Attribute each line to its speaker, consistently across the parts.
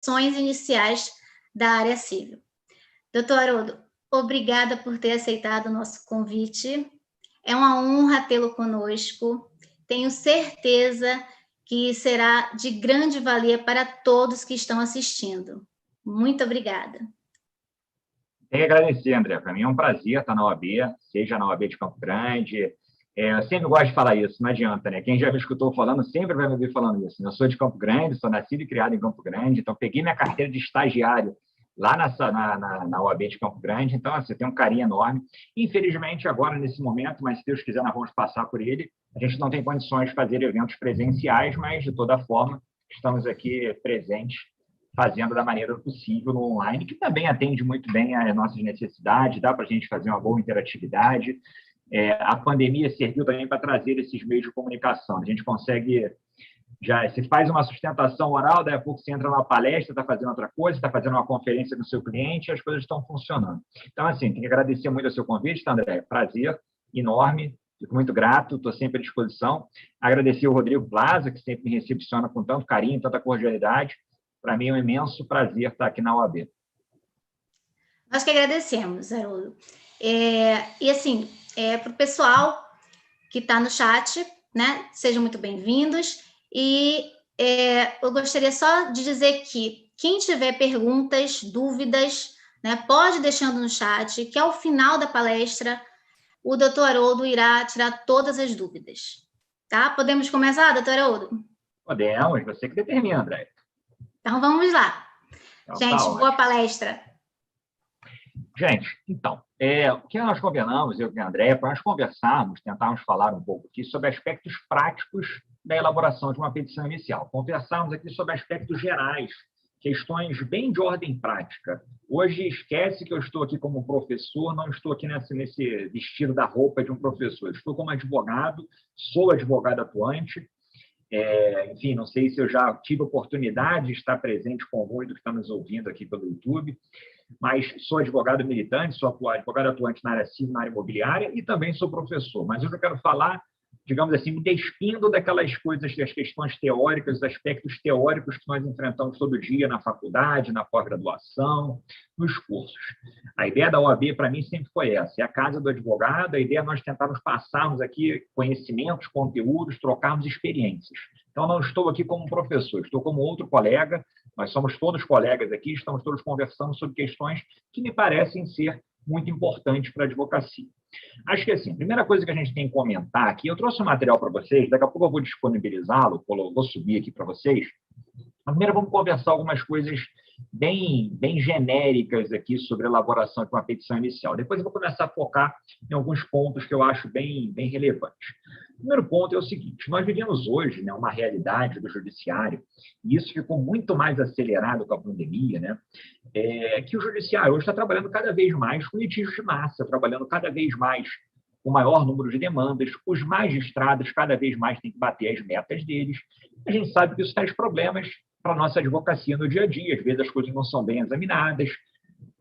Speaker 1: questões iniciais da área civil. Doutor Haroldo, obrigada por ter aceitado o nosso convite. É uma honra tê-lo conosco. Tenho certeza que será de grande valia para todos que estão assistindo. Muito obrigada.
Speaker 2: Tenho que agradecer, André. Para mim é um prazer estar na OAB, seja na OAB de Campo Grande. Eu sempre gosto de falar isso, não adianta, né? Quem já me escutou falando sempre vai me ouvir falando isso. Eu sou de Campo Grande, sou nascido e criado em Campo Grande, então peguei minha carteira de estagiário lá na OAB de Campo Grande, então assim, tem um carinho enorme. Infelizmente, agora, nesse momento, mas se Deus quiser, nós vamos passar por ele, a gente não tem condições de fazer eventos presenciais, mas, de toda forma, estamos aqui presentes, fazendo da maneira possível no online, que também atende muito bem às nossas necessidades, dá para a gente fazer uma boa interatividade. A pandemia serviu também para trazer esses meios de comunicação. A gente consegue, se faz uma sustentação oral, daí a pouco você entra numa palestra, está fazendo outra coisa, está fazendo uma conferência com o seu cliente, e as coisas estão funcionando. Então, assim, tenho que agradecer muito o seu convite, tá, André? Prazer enorme, fico muito grato, estou sempre à disposição. Agradecer o Rodrigo Plaza, que sempre me recepciona com tanto carinho, tanta cordialidade. Para mim é um imenso prazer estar aqui na OAB.
Speaker 1: Nós que agradecemos, Haroldo. E assim, para o pessoal que está no chat, né? Sejam muito bem-vindos. E eu gostaria só de dizer que quem tiver perguntas, dúvidas, né, pode deixando no chat, que ao final da palestra o doutor Haroldo irá tirar todas as dúvidas. Tá? Podemos começar, doutor Haroldo?
Speaker 2: Podemos, você que determina, André.
Speaker 1: Então, vamos lá.
Speaker 2: Então,
Speaker 1: gente, boa palestra.
Speaker 2: Gente, então, o que nós combinamos, eu e a Andréia, para nós conversarmos, tentarmos falar um pouco aqui sobre aspectos práticos da elaboração de uma petição inicial. Conversarmos aqui sobre aspectos gerais, questões bem de ordem prática. Hoje, esquece que eu estou aqui como professor, não estou aqui nesse vestido da roupa de um professor. Estou como advogado, sou advogado atuante. Enfim, não sei se eu já tive oportunidade de estar presente com muito que está nos ouvindo aqui pelo YouTube, mas sou advogado militante, sou advogado atuante na área civil, na área imobiliária e também sou professor. Mas hoje eu quero falar, digamos assim, me despindo daquelas coisas, das questões teóricas, dos aspectos teóricos que nós enfrentamos todo dia na faculdade, na pós-graduação, nos cursos. A ideia da OAB, para mim, sempre foi essa. É a casa do advogado, a ideia é nós tentarmos passarmos aqui conhecimentos, conteúdos, trocarmos experiências. Então, não estou aqui como professor, estou como outro colega, nós somos todos colegas aqui, estamos todos conversando sobre questões que me parecem ser muito importantes para a advocacia. Acho que, assim, a primeira coisa que a gente tem que comentar aqui, eu trouxe um material para vocês, daqui a pouco eu vou disponibilizá-lo, vou subir aqui para vocês. Primeiro, vamos conversar algumas coisas bem genéricas aqui sobre a elaboração de uma petição inicial. Depois eu vou começar a focar em alguns pontos que eu acho bem relevantes. O primeiro ponto é o seguinte: nós vivemos hoje, né, uma realidade do judiciário, e isso ficou muito mais acelerado com a pandemia, né, que o judiciário hoje está trabalhando cada vez mais com litígios de massa, trabalhando cada vez mais com maior número de demandas, os magistrados cada vez mais têm que bater as metas deles. A gente sabe que isso traz problemas para a nossa advocacia no dia a dia. Às vezes as coisas não são bem examinadas.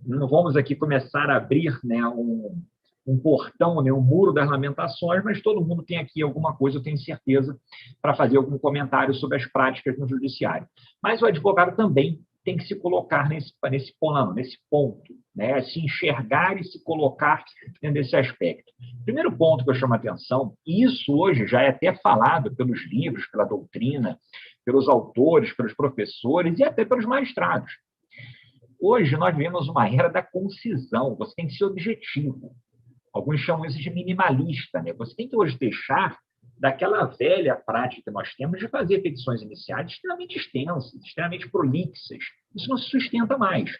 Speaker 2: Não vamos aqui começar a abrir, né, um portão, né, um muro das lamentações, mas todo mundo tem aqui alguma coisa, eu tenho certeza, para fazer algum comentário sobre as práticas no judiciário. Mas o advogado também tem que se colocar nesse plano, nesse ponto, né? Se enxergar e se colocar dentro desse aspecto. Primeiro ponto que eu chamo a atenção, e isso hoje já é até falado pelos livros, pela doutrina, pelos autores, pelos professores e até pelos magistrados. Hoje nós vivemos uma era da concisão, você tem que ser objetivo. Alguns chamam isso de minimalista, né? Você tem que hoje deixar daquela velha prática que nós temos de fazer petições iniciais extremamente extensas, extremamente prolixas. Isso não se sustenta mais.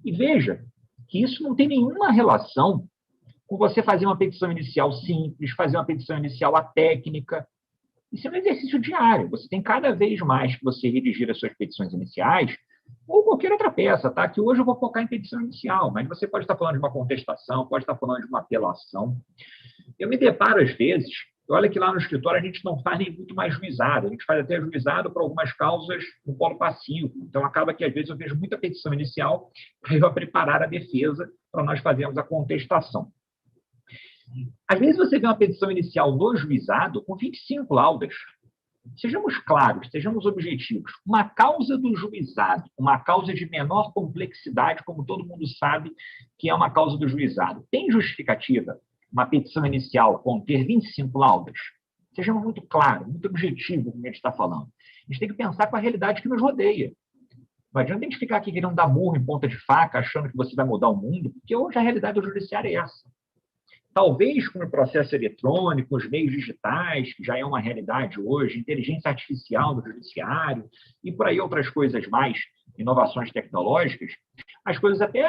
Speaker 2: E veja que isso não tem nenhuma relação com você fazer uma petição inicial simples, fazer uma petição inicial atécnica. Isso é um exercício diário. Você tem cada vez mais que você redigir as suas petições iniciais ou qualquer outra peça, tá? Que hoje eu vou focar em petição inicial, mas você pode estar falando de uma contestação, pode estar falando de uma apelação. Eu me deparo, às vezes, olha que lá no escritório a gente não faz nem muito mais juizado, a gente faz até juizado para algumas causas no polo passivo. Então, acaba que, às vezes, eu vejo muita petição inicial para eu preparar a defesa para nós fazermos a contestação. Às vezes, você vê uma petição inicial no juizado com 25 laudas. Sejamos claros, sejamos objetivos. Uma causa do juizado, uma causa de menor complexidade, como todo mundo sabe que é uma causa do juizado. Tem justificativa uma petição inicial conter 25 laudas? Sejamos muito claros, muito objetivos no que a gente está falando. A gente tem que pensar com a realidade que nos rodeia. Não adianta a gente ficar aqui querendo dar murro em ponta de faca, achando que você vai mudar o mundo, porque hoje a realidade do judiciário é essa. Talvez com o processo eletrônico, os meios digitais, que já é uma realidade hoje, inteligência artificial no judiciário, e por aí outras coisas mais, inovações tecnológicas, as coisas até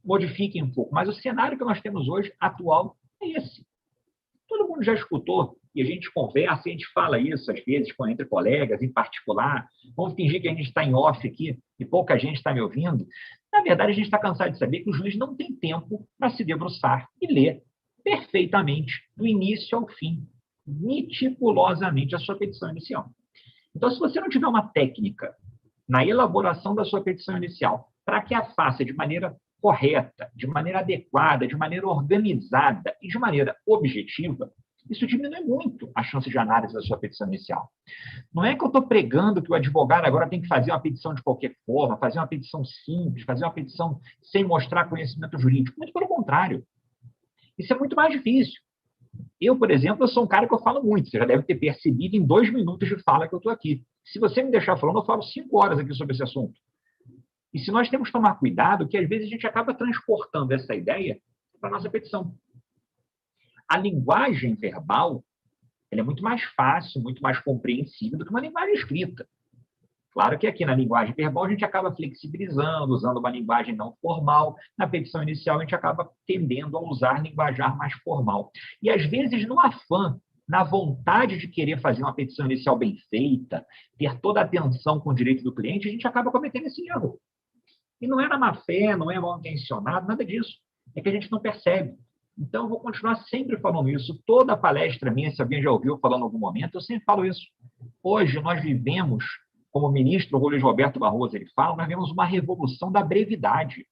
Speaker 2: modifiquem um pouco, mas o cenário que nós temos hoje, atual, é esse. Todo mundo já escutou, e a gente conversa, e a gente fala isso, às vezes, entre colegas, em particular. Vamos fingir que a gente está em off aqui, e pouca gente está me ouvindo. Na verdade, a gente está cansado de saber que o juiz não tem tempo para se debruçar e ler perfeitamente, do início ao fim, meticulosamente, a sua petição inicial. Então, se você não tiver uma técnica na elaboração da sua petição inicial, para que a faça de maneira correta, de maneira adequada, de maneira organizada e de maneira objetiva, isso diminui muito a chance de análise da sua petição inicial. Não é que eu estou pregando que o advogado agora tem que fazer uma petição de qualquer forma, fazer uma petição simples, fazer uma petição sem mostrar conhecimento jurídico. Muito pelo contrário. Isso é muito mais difícil. Eu, por exemplo, eu sou um cara que eu falo muito. Você já deve ter percebido em 2 minutos de fala que eu estou aqui. Se você me deixar falando, eu falo 5 horas aqui sobre esse assunto. E se nós temos que tomar cuidado, que às vezes a gente acaba transportando essa ideia para a nossa petição. A linguagem verbal, ela é muito mais fácil, muito mais compreensível do que uma linguagem escrita. Claro que aqui na linguagem verbal a gente acaba flexibilizando, usando uma linguagem não formal. Na petição inicial a gente acaba tendendo a usar linguajar mais formal. E às vezes no afã, na vontade de querer fazer uma petição inicial bem feita, ter toda a atenção com o direito do cliente, a gente acaba cometendo esse erro. E não é na má fé, não é mal intencionado, nada disso. É que a gente não percebe. Então, eu vou continuar sempre falando isso. Toda palestra minha, se alguém já ouviu falando em algum momento, eu sempre falo isso. Hoje, nós vivemos, como o ministro Luiz Roberto Barroso ele fala, nós vivemos uma revolução da brevidade.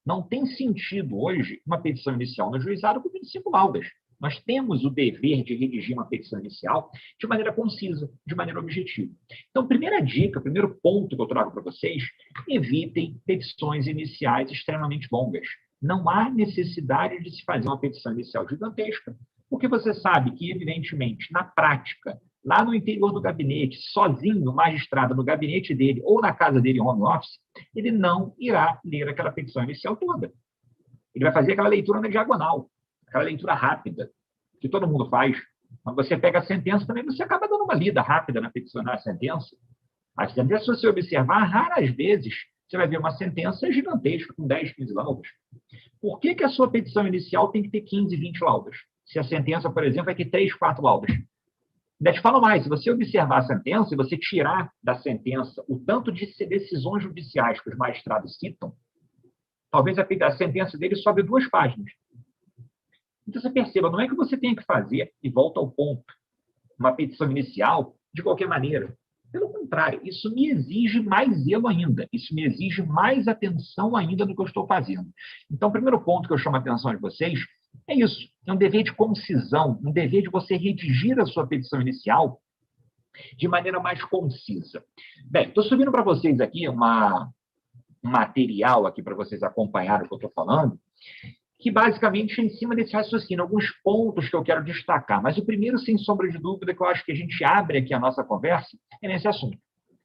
Speaker 2: Não tem sentido hoje uma petição inicial no juizado com 25 laudas. Nós temos o dever de redigir uma petição inicial de maneira concisa, de maneira objetiva. Então, primeira dica, primeiro ponto que eu trago para vocês, evitem petições iniciais extremamente longas. Não há necessidade de se fazer uma petição inicial gigantesca, porque você sabe que, evidentemente, na prática, lá no interior do gabinete, sozinho, o magistrado no gabinete dele ou na casa dele em home office, ele não irá ler aquela petição inicial toda. Ele vai fazer aquela leitura na diagonal, aquela leitura rápida, que todo mundo faz. Quando você pega a sentença, também você acaba dando uma lida rápida na petição, na sentença. A sentença, se você observar, raras vezes você vai ver uma sentença gigantesca, com 10, 15 laudas. Por que a sua petição inicial tem que ter 15, 20 laudas? Se a sentença, por exemplo, vai ter 3, 4 laudas. Ainda te falo mais, se você observar a sentença e você tirar da sentença o tanto de decisões judiciais que os magistrados citam, talvez a sentença dele sobe 2 páginas. Então, você perceba, não é que você tenha que fazer, e volta ao ponto, uma petição inicial de qualquer maneira. Pelo contrário, isso me exige mais zelo ainda, isso me exige mais atenção ainda no que eu estou fazendo. Então, o primeiro ponto que eu chamo a atenção de vocês é isso, é um dever de concisão, um dever de você redigir a sua petição inicial de maneira mais concisa. Bem, estou subindo para vocês aqui um material aqui para vocês acompanharem o que eu estou falando, que basicamente é em cima desse raciocínio, alguns pontos que eu quero destacar. Mas o primeiro, sem sombra de dúvida, que eu acho que a gente abre aqui a nossa conversa, é nesse assunto.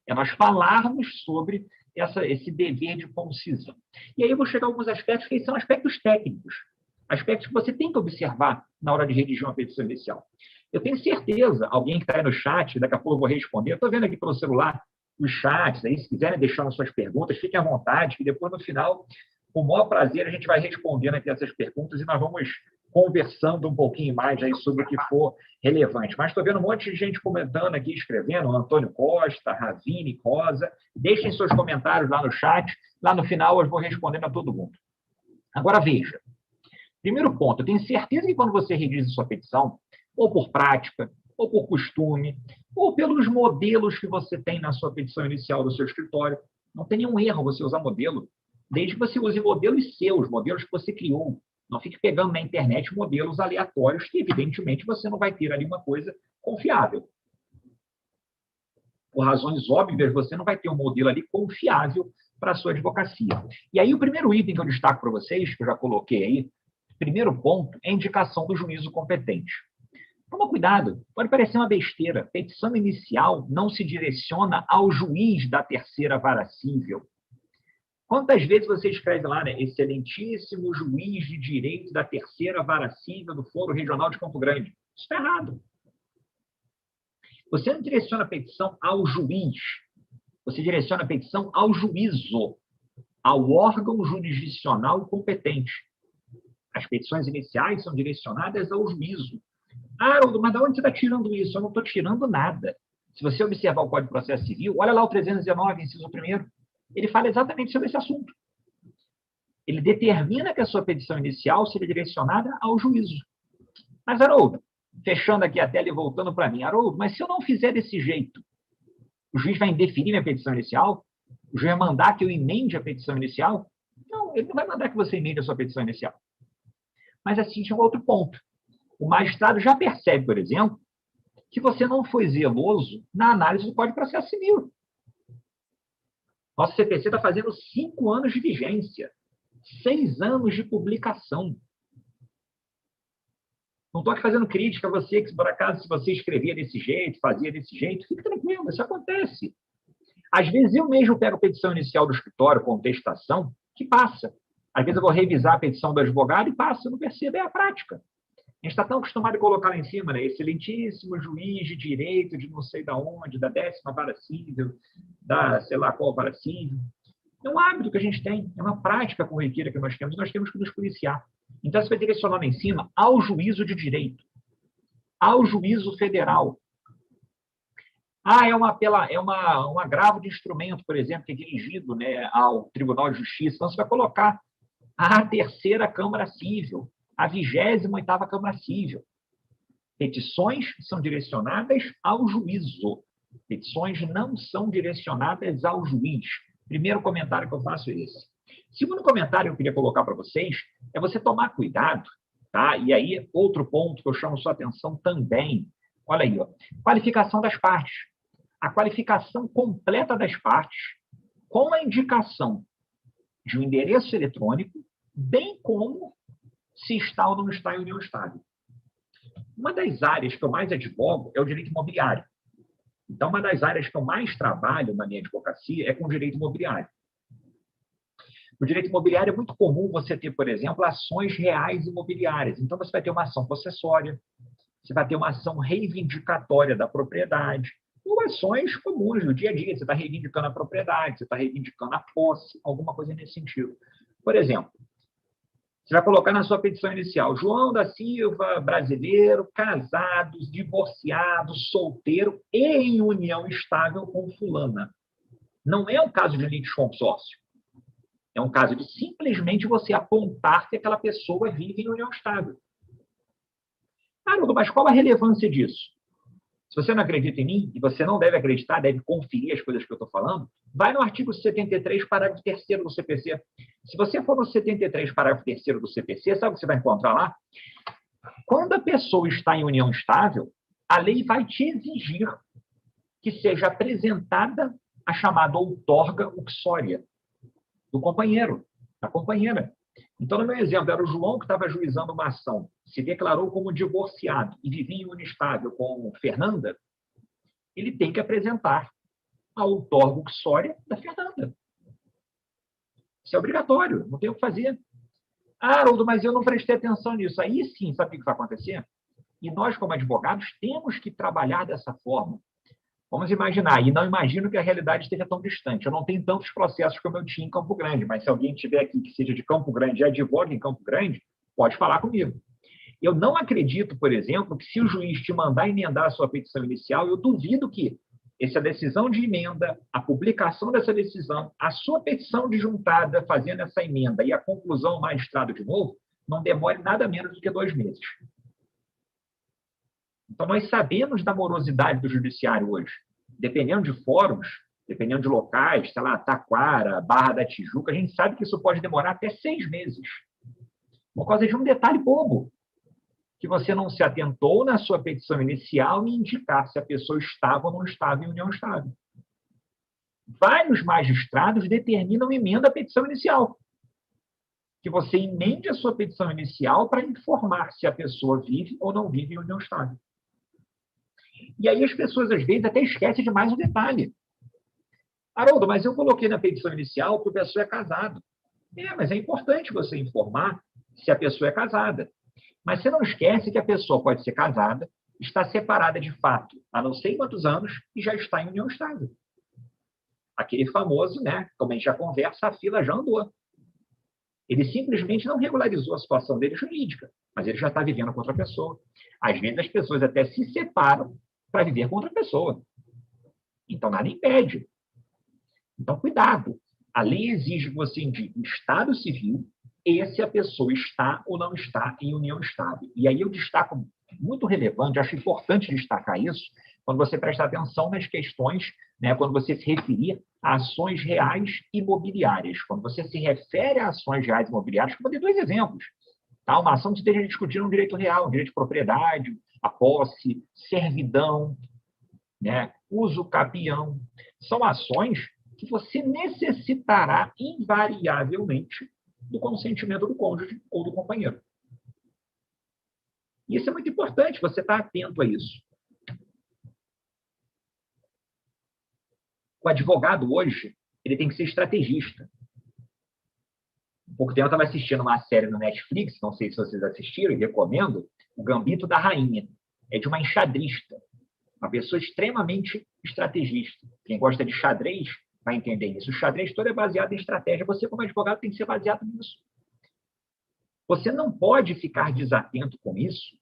Speaker 2: É nós falarmos sobre esse dever de concisão. E aí eu vou chegar a alguns aspectos que são aspectos técnicos, aspectos que você tem que observar na hora de redigir uma petição inicial. Eu tenho certeza, alguém que está aí no chat, daqui a pouco eu vou responder, eu estou vendo aqui pelo celular os chats, aí, se quiserem deixar as suas perguntas, fiquem à vontade, que depois, no final, com o maior prazer, a gente vai respondendo aqui essas perguntas e nós vamos conversando um pouquinho mais aí sobre o que for relevante. Mas estou vendo um monte de gente comentando aqui, escrevendo, Antônio Costa, Ravine, Rosa. Deixem seus comentários lá no chat. Lá no final eu vou respondendo a todo mundo. Agora, veja. Primeiro ponto, eu tenho certeza que quando você redige sua petição, ou por prática, ou por costume, ou pelos modelos que você tem na sua petição inicial do seu escritório, não tem nenhum erro você usar modelo, desde que você use modelos seus, modelos que você criou. Não fique pegando na internet modelos aleatórios que, evidentemente, você não vai ter ali uma coisa confiável. por razões óbvias, você não vai ter um modelo ali confiável para a sua advocacia. E aí, o primeiro item que eu destaco para vocês, que eu já coloquei aí, primeiro ponto, é a indicação do juízo competente. Toma cuidado, pode parecer uma besteira. Petição inicial não se direciona ao juiz da terceira vara cível. Quantas vezes você escreve lá, né? Excelentíssimo juiz de direito da terceira vara cível do Fórum Regional de Campo Grande. Isso está errado. Você não direciona a petição ao juiz, você direciona a petição ao juízo, ao órgão jurisdicional competente. As petições iniciais são direcionadas ao juízo. Ah, Haroldo, mas de onde você está tirando isso? Eu não estou tirando nada. Se você observar o Código de Processo Civil, olha lá o 319, inciso 1º, ele fala exatamente sobre esse assunto. Ele determina que a sua petição inicial seja direcionada ao juízo. Mas, Haroldo, fechando aqui a tela e voltando para mim, Haroldo, mas se eu não fizer desse jeito, o juiz vai indeferir minha petição inicial? O juiz vai mandar que eu emende a petição inicial? Não, ele não vai mandar que você emende a sua petição inicial. Mas assim, tinha um outro ponto. O magistrado já percebe, por exemplo, que você não foi zeloso na análise do Código de Processo Civil. Nosso CPC está fazendo 5 anos de vigência, 6 anos de publicação. Não estou aqui fazendo crítica a você, que por acaso, se você escrevia desse jeito, fazia desse jeito, fique tranquilo, isso acontece. Às vezes eu mesmo pego a petição inicial do escritório, contestação, que passa. Às vezes eu vou revisar a petição do advogado e passa, eu não percebo, é a prática. A gente está tão acostumado a colocar lá em cima, né? Excelentíssimo juiz de direito de não sei da onde, da 10ª vara cível, da sei lá qual vara cível. É um hábito que a gente tem, é uma prática corriqueira que nós temos que nos policiar. Então, você vai direcionar lá em cima ao juízo de direito, ao juízo federal. Ah, um agravo de instrumento, por exemplo, que é dirigido, né, ao Tribunal de Justiça. Então, você vai colocar a terceira Câmara Cível, a 28ª Câmara Cível. Petições são direcionadas ao juízo. Petições não são direcionadas ao juiz. Primeiro comentário que eu faço é esse. Segundo comentário que eu queria colocar para vocês é você tomar cuidado, tá? E aí, outro ponto que eu chamo sua atenção também. Olha aí, ó. Qualificação das partes. A qualificação completa das partes, com a indicação de um endereço eletrônico, bem como se está ou não está em união estável. Uma das áreas que eu mais advogo é o direito imobiliário. Então, uma das áreas que eu mais trabalho na minha advocacia é com o direito imobiliário. No direito imobiliário é muito comum você ter, por exemplo, ações reais imobiliárias. Então, você vai ter uma ação possessória, você vai ter uma ação reivindicatória da propriedade, ou ações comuns do dia a dia. Você está reivindicando a propriedade, você está reivindicando a posse, alguma coisa nesse sentido. Por exemplo, você vai colocar na sua petição inicial, João da Silva, brasileiro, casados, divorciados, solteiro e em união estável com fulana. Não é um caso de litisconsórcio. É um caso de simplesmente você apontar que aquela pessoa vive em união estável. Haroldo, mas qual a relevância disso? Se você não acredita em mim, e você não deve acreditar, deve conferir as coisas que eu estou falando, vai no artigo 73, parágrafo 3º do CPC. Se você for no 73, parágrafo 3º do CPC, sabe o que você vai encontrar lá? Quando a pessoa está em união estável, a lei vai te exigir que seja apresentada a chamada outorga uxória do companheiro, da companheira. Então, no meu exemplo, era o João que estava ajuizando uma ação, se declarou como divorciado e vivia em união estável com Fernanda, ele tem que apresentar a outorga uxória da Fernanda. Isso é obrigatório, não tem o que fazer. Ah, Haroldo, mas eu não prestei atenção nisso. Aí sim, sabe o que vai acontecer? E nós, como advogados, temos que trabalhar dessa forma. Vamos imaginar, e não imagino que a realidade esteja tão distante. Eu não tenho tantos processos como eu tinha em Campo Grande, mas se alguém tiver aqui que seja de Campo Grande e advoga em Campo Grande, pode falar comigo. Eu não acredito, por exemplo, que se o juiz te mandar emendar a sua petição inicial, eu duvido que essa decisão de emenda, a publicação dessa decisão, a sua petição de juntada fazendo essa emenda e a conclusão do magistrado de novo, não demore nada menos do que 2 meses. Então, nós sabemos da morosidade do judiciário hoje. Dependendo de fóruns, dependendo de locais, sei lá, Taquara, Barra da Tijuca, a gente sabe que isso pode demorar até 6 meses. Por causa de um detalhe bobo, que você não se atentou na sua petição inicial em indicar se a pessoa estava ou não estava em união estável. vários magistrados determinam emenda à petição inicial. Que você emende a sua petição inicial para informar se a pessoa vive ou não vive em união estável. E aí as pessoas, às vezes, até esquecem de mais um detalhe. Haroldo, mas eu coloquei na petição inicial que a pessoa é casada. Mas é importante você informar se a pessoa é casada. Mas você não esquece que a pessoa pode ser casada, está separada de fato há não sei quantos anos e já está em união estável. Aquele famoso, né, como a gente já conversa, a fila já andou. Ele simplesmente não regularizou a situação dele jurídica, mas ele já está vivendo com outra pessoa. Às vezes as pessoas até se separam para viver com outra pessoa. Então nada impede. Então cuidado. A lei exige que você indique o estado civil e se a pessoa está ou não está em união estável. E aí eu destaco, muito relevante, acho importante destacar isso, quando você presta atenção nas questões, né, quando você se referir a ações reais imobiliárias. Quando você se refere a ações reais imobiliárias, eu vou dar 2 exemplos. Tá? Uma ação que esteja discutindo um direito real, um direito de propriedade, a posse, servidão, né, uso capião. São ações que você necessitará invariavelmente do consentimento do cônjuge ou do companheiro. E isso é muito importante, você está atento a isso. O advogado hoje, ele tem que ser estrategista. Há pouco tempo eu estava assistindo uma série no Netflix, não sei se vocês assistiram, e recomendo, O Gambito da Rainha. É de uma enxadrista, uma pessoa extremamente estrategista. Quem gosta de xadrez vai entender isso. O xadrez todo é baseado em estratégia. Você, como advogado, tem que ser baseado nisso. Você não pode ficar desatento com isso,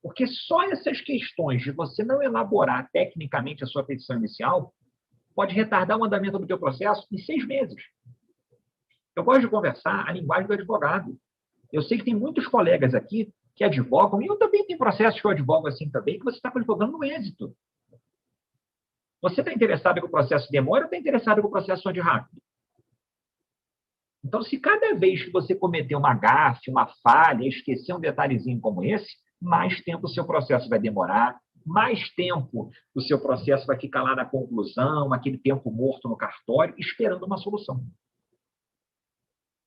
Speaker 2: porque só essas questões de você não elaborar tecnicamente a sua petição inicial pode retardar o andamento do teu processo em 6 meses. Eu gosto de conversar a linguagem do advogado. Eu sei que tem muitos colegas aqui que advogam, e eu também tenho processos que eu advogo assim também, que você está advogando no êxito. Você está interessado que o processo demore ou está interessado que o processo ande rápido? Então, se cada vez que você cometer uma gafe, uma falha, esquecer um detalhezinho como esse, mais tempo o seu processo vai demorar, mais tempo o seu processo vai ficar lá na conclusão, aquele tempo morto no cartório, esperando uma solução.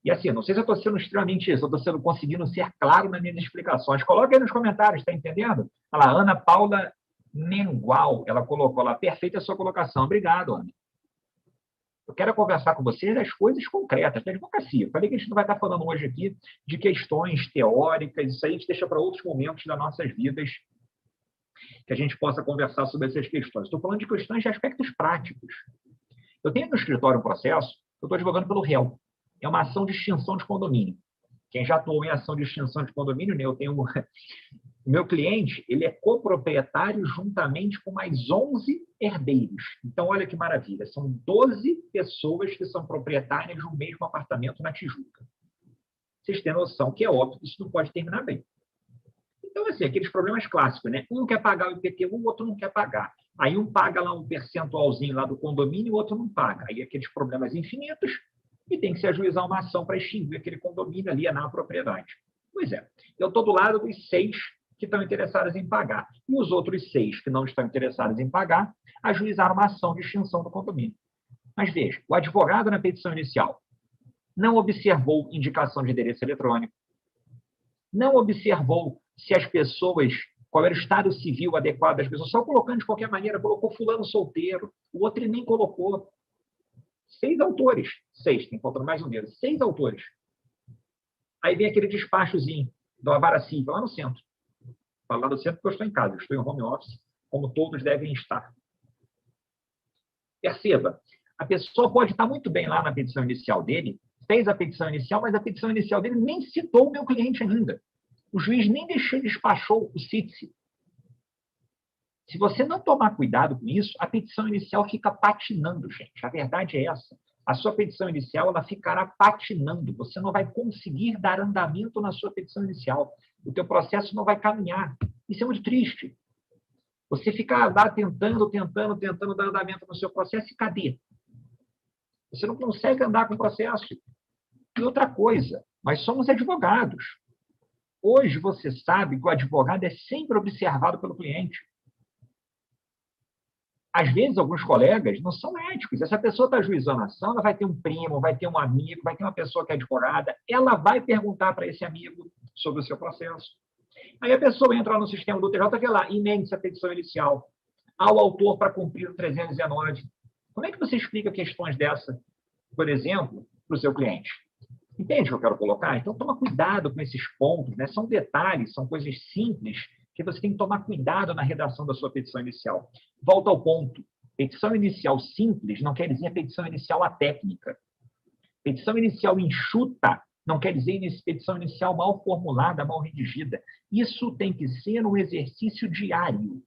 Speaker 2: E assim, não sei se eu estou sendo extremamente isso, eu estou conseguindo ser claro nas minhas explicações. Coloque aí nos comentários, está entendendo? Olha lá, Ana Paula Mengual, ela colocou lá, perfeita a sua colocação. Obrigado, Ana. Eu quero conversar com vocês das coisas concretas da advocacia. Eu falei que a gente não vai estar falando hoje aqui de questões teóricas, isso aí a gente deixa para outros momentos das nossas vidas que a gente possa conversar sobre essas questões. Estou falando de questões de aspectos práticos. Eu tenho no escritório um processo, eu estou advogando pelo réu. É uma ação de extinção de condomínio. Quem já atuou em ação de extinção de condomínio, né, eu tenho... O meu cliente, ele é coproprietário juntamente com mais 11 herdeiros. Então, olha que maravilha. São 12 pessoas que são proprietárias de um mesmo apartamento na Tijuca. Vocês têm noção que é óbvio que isso não pode terminar bem. Então, assim, aqueles problemas clássicos, né? Um quer pagar o IPTU, o outro não quer pagar. Aí um paga lá um percentualzinho lá do condomínio, o outro não paga. Aí aqueles problemas infinitos e tem que se ajuizar uma ação para extinguir aquele condomínio ali na propriedade. Pois é, eu estou do lado dos 6 que estão interessados em pagar. E os outros 6 que não estão interessados em pagar, ajuizaram uma ação de extinção do condomínio. Mas veja, o advogado na petição inicial não observou indicação de endereço eletrônico, não observou se as pessoas, qual era o estado civil adequado das pessoas, só colocando de qualquer maneira, colocou fulano solteiro, o outro ele nem colocou. 6 autores. 6, tem faltando mais um dedo. 6 autores. Aí vem aquele despachozinho da vara civil, lá no centro. Falo lá no centro porque eu estou em casa, eu estou em home office, como todos devem estar. Perceba, a pessoa pode estar muito bem lá na petição inicial dele, fez a petição inicial, mas a petição inicial dele nem citou o meu cliente ainda. O juiz nem despachou o CITSE. Se você não tomar cuidado com isso, a petição inicial fica patinando, gente. A verdade é essa. A sua petição inicial ela ficará patinando. Você não vai conseguir dar andamento na sua petição inicial. O teu processo não vai caminhar. Isso é muito triste. Você fica lá tentando dar andamento no seu processo e cadê? Você não consegue andar com o processo. E outra coisa, nós somos advogados. Hoje você sabe que o advogado é sempre observado pelo cliente. às vezes, alguns colegas não são éticos. Essa pessoa está ajuizando a ação, ela vai ter um primo, vai ter um amigo, vai ter uma pessoa que é advogada, ela vai perguntar para esse amigo sobre o seu processo. Aí a pessoa entra no sistema do TJ, vê lá, emende a petição inicial ao autor para cumprir o 319. Como é que você explica questões dessa, por exemplo, para o seu cliente? Entende o que eu quero colocar? Então, toma cuidado com esses pontos, né? São detalhes, são coisas simples que você tem que tomar cuidado na redação da sua petição inicial. Volta ao ponto. Petição inicial simples não quer dizer petição inicial atécnica. Petição inicial enxuta não quer dizer petição inicial mal formulada, mal redigida. Isso tem que ser um exercício diário.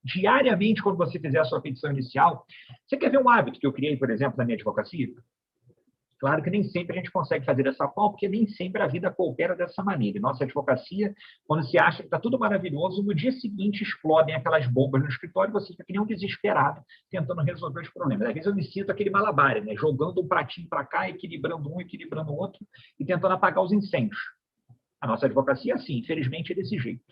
Speaker 2: Diariamente, quando você fizer a sua petição inicial, você quer ver um hábito que eu criei, por exemplo, na minha advocacia? Claro que nem sempre a gente consegue fazer dessa forma, porque nem sempre a vida coopera dessa maneira. Em nossa advocacia, quando se acha que está tudo maravilhoso, no dia seguinte explodem aquelas bombas no escritório e você fica que nem um desesperado tentando resolver os problemas. Às vezes eu me sinto aquele malabar, né? Jogando um pratinho para cá, equilibrando um, equilibrando o outro e tentando apagar os incêndios. A nossa advocacia é assim, infelizmente é desse jeito.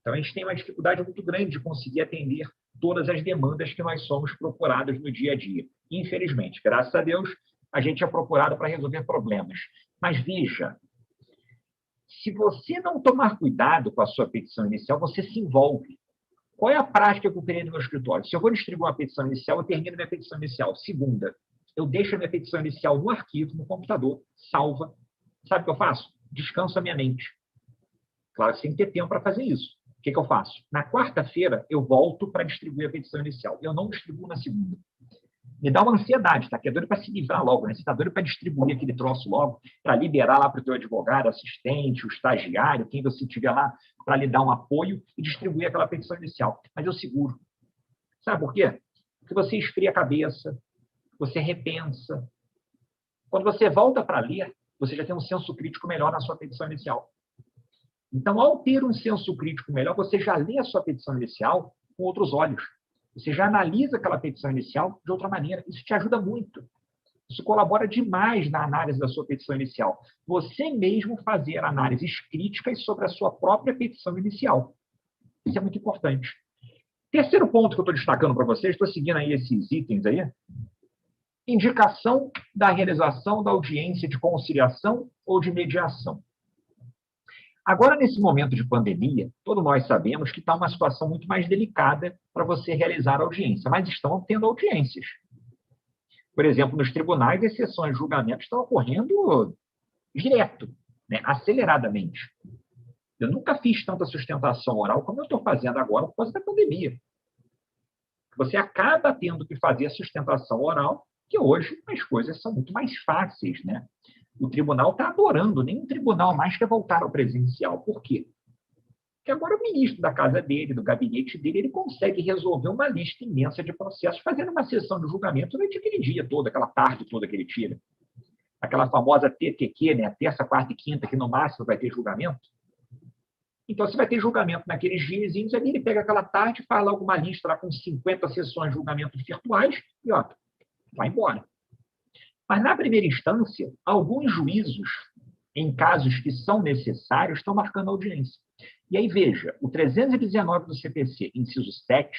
Speaker 2: Então a gente tem uma dificuldade muito grande de conseguir atender todas as demandas que nós somos procurados no dia a dia. Infelizmente, graças a Deus, a gente é procurado para resolver problemas. Mas veja, se você não tomar cuidado com a sua petição inicial, você se envolve. Qual é a prática que eu criei no meu escritório? Se eu vou distribuir uma petição inicial, eu termino minha petição inicial. Segunda, eu deixo a minha petição inicial no arquivo, no computador, salva. Sabe o que eu faço? Descanso a minha mente. Claro que você tem que ter tempo para fazer isso. O que eu faço? Na quarta-feira, eu volto para distribuir a petição inicial. Eu não distribuo na segunda. Me dá uma ansiedade, tá? Que é doido para se livrar logo, né? Você está doido para distribuir aquele troço logo, para liberar lá para o teu advogado, assistente, o estagiário, quem você tiver lá, para lhe dar um apoio e distribuir aquela petição inicial. Mas eu seguro. Sabe por quê? Porque você esfria a cabeça, você repensa. Quando você volta para ler, você já tem um senso crítico melhor na sua petição inicial. Então, ao ter um senso crítico melhor, você já lê a sua petição inicial com outros olhos. Você já analisa aquela petição inicial de outra maneira. Isso te ajuda muito. Isso colabora demais na análise da sua petição inicial. Você mesmo fazer análises críticas sobre a sua própria petição inicial. Isso é muito importante. Terceiro ponto que eu estou destacando para vocês, estou seguindo aí esses itens aí. Indicação da realização da audiência de conciliação ou de mediação. Agora, nesse momento de pandemia, todos nós sabemos que está uma situação muito mais delicada para você realizar audiência, mas estão tendo audiências. Por exemplo, nos tribunais, as sessões de julgamento estão ocorrendo direto, né, aceleradamente. Eu nunca fiz tanta sustentação oral como eu estou fazendo agora por causa da pandemia. Você acaba tendo que fazer a sustentação oral, que hoje as coisas são muito mais fáceis, né? O tribunal está adorando, nenhum tribunal mais quer voltar ao presencial. Por quê? Porque agora o ministro da casa dele, do gabinete dele, ele consegue resolver uma lista imensa de processos, fazendo uma sessão de julgamento durante aquele dia todo, aquela tarde toda que ele tira. Aquela famosa TTQ, né? Terça, quarta e quinta, que no máximo vai ter julgamento. Então, você vai ter julgamento naqueles diazinhos, ali ele pega aquela tarde, faz lá alguma lista lá com 50 sessões de julgamentos virtuais e, ó, vai embora. Mas, na primeira instância, alguns juízos, em casos que são necessários, estão marcando audiência. E aí, veja, o 319 do CPC, inciso 7,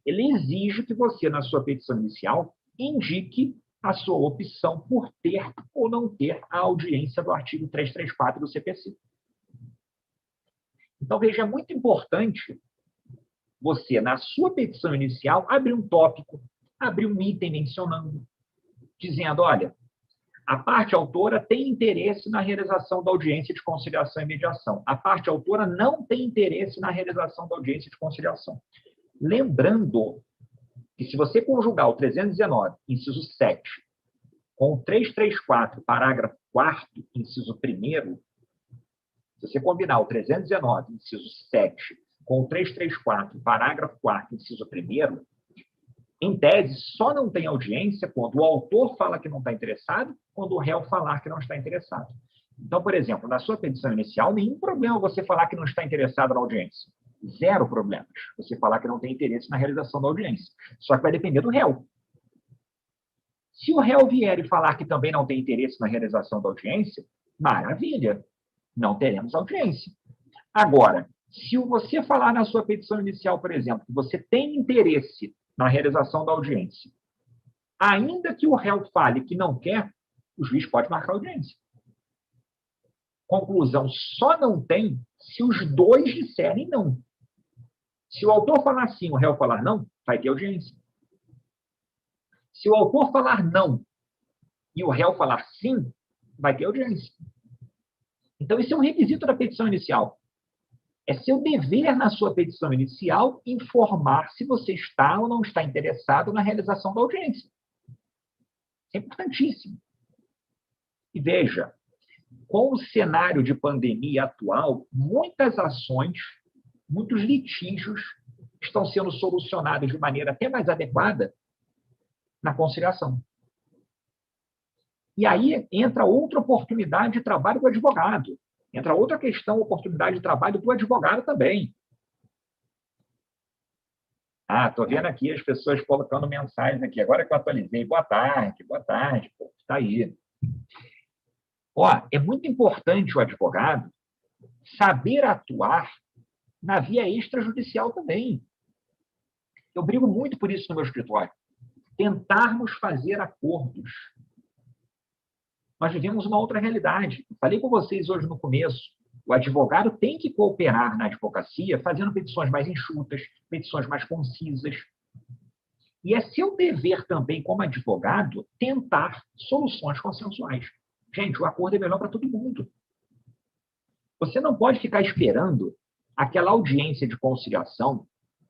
Speaker 2: ele exige que você, na sua petição inicial, indique a sua opção por ter ou não ter a audiência do artigo 334 do CPC. Então, veja, é muito importante você, na sua petição inicial, abrir um tópico, abrir um item mencionando, dizendo, olha, a parte autora tem interesse na realização da audiência de conciliação e mediação. A parte autora não tem interesse na realização da audiência de conciliação. Lembrando que se você conjugar o 319, inciso 7, com o 334, parágrafo 4º, inciso 1º, se você combinar o 319, inciso 7, com o 334, parágrafo 4º, inciso 1º, em tese, só não tem audiência quando o autor fala que não está interessado, quando o réu falar que não está interessado. Então, por exemplo, na sua petição inicial, nenhum problema você falar que não está interessado na audiência. Zero problemas você falar que não tem interesse na realização da audiência. Só que vai depender do réu. Se o réu vier e falar que também não tem interesse na realização da audiência, maravilha, não teremos audiência. Agora, se você falar na sua petição inicial, por exemplo, que você tem interesse na realização da audiência. Ainda que o réu fale que não quer, o juiz pode marcar a audiência. Conclusão, só não tem se os dois disserem não. Se o autor falar sim, o réu falar não, vai ter audiência. Se o autor falar não e o réu falar sim, vai ter audiência. Então, esse é um requisito da petição inicial. É seu dever, na sua petição inicial, informar se você está ou não está interessado na realização da audiência. Isso é importantíssimo. E veja, com o cenário de pandemia atual, muitas ações, muitos litígios estão sendo solucionados de maneira até mais adequada na conciliação. E aí entra outra oportunidade de trabalho do advogado. Entra outra questão, oportunidade de trabalho do advogado também. Estou vendo aqui as pessoas colocando mensagens aqui. Agora que eu atualizei. Boa tarde. Está aí. É muito importante o advogado saber atuar na via extrajudicial também. Eu brigo muito por isso no meu escritório. Tentarmos fazer acordos. Nós vivemos uma outra realidade. Falei com vocês hoje no começo. O advogado tem que cooperar na advocacia fazendo petições mais enxutas, petições mais concisas. E é seu dever também, como advogado, tentar soluções consensuais. Gente, o acordo é melhor para todo mundo. Você não pode ficar esperando aquela audiência de conciliação.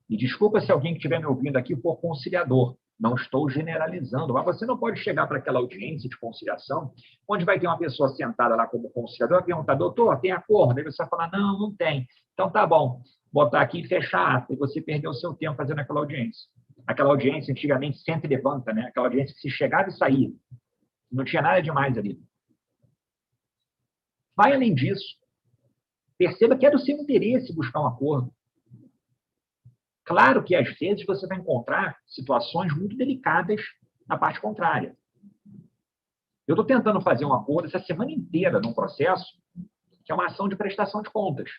Speaker 2: E desculpa se alguém que estiver me ouvindo aqui for conciliador. Não estou generalizando, mas você não pode chegar para aquela audiência de conciliação, onde vai ter uma pessoa sentada lá como conciliador, vai perguntar, doutor, tem acordo? Aí você vai falar, não, não tem. Então, tá bom, botar aqui e fechar a ata, e você perdeu o seu tempo fazendo aquela audiência. Aquela audiência, antigamente, senta e levanta, né? Aquela audiência que se chegava e saía. Não tinha nada demais ali. Vai além disso. Perceba que é do seu interesse buscar um acordo. Claro que, às vezes, você vai encontrar situações muito delicadas na parte contrária. Eu estou tentando fazer um acordo essa semana inteira num processo que é uma ação de prestação de contas.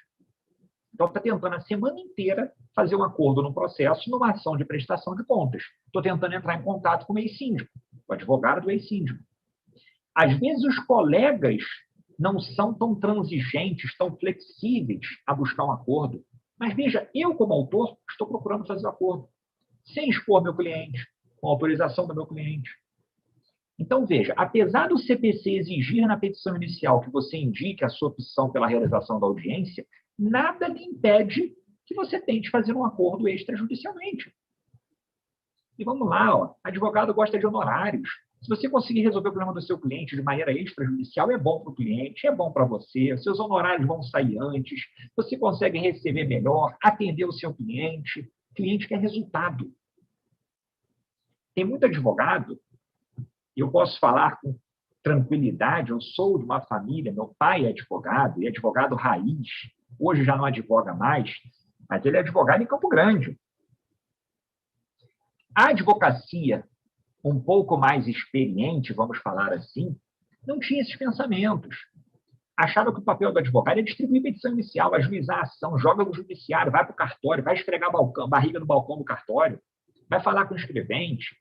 Speaker 2: Então, está tentando a semana inteira fazer um acordo num processo numa ação de prestação de contas. Estou tentando entrar em contato com o ex-síndico, o advogado do ex-síndico. Às vezes, os colegas não são tão transigentes, tão flexíveis a buscar um acordo. Mas veja, eu, como autor, estou procurando fazer o acordo, sem expor meu cliente, com autorização do meu cliente. Então, veja, apesar do CPC exigir na petição inicial que você indique a sua opção pela realização da audiência, nada lhe impede que você tente fazer um acordo extrajudicialmente. E vamos lá, advogado gosta de honorários. Se você conseguir resolver o problema do seu cliente de maneira extrajudicial, é bom para o cliente, é bom para você, os seus honorários vão sair antes, você consegue receber melhor, atender o seu cliente. O cliente quer resultado. Tem muito advogado, e eu posso falar com tranquilidade, eu sou de uma família, meu pai é advogado, e advogado raiz, hoje já não advoga mais, mas ele é advogado em Campo Grande. A advocacia um pouco mais experiente, vamos falar assim, não tinha esses pensamentos. Achava que o papel do advogado é distribuir petição inicial, ajuizar a ação, joga no judiciário, vai para o cartório, vai esfregar a barriga no balcão do cartório, vai falar com o escrevente.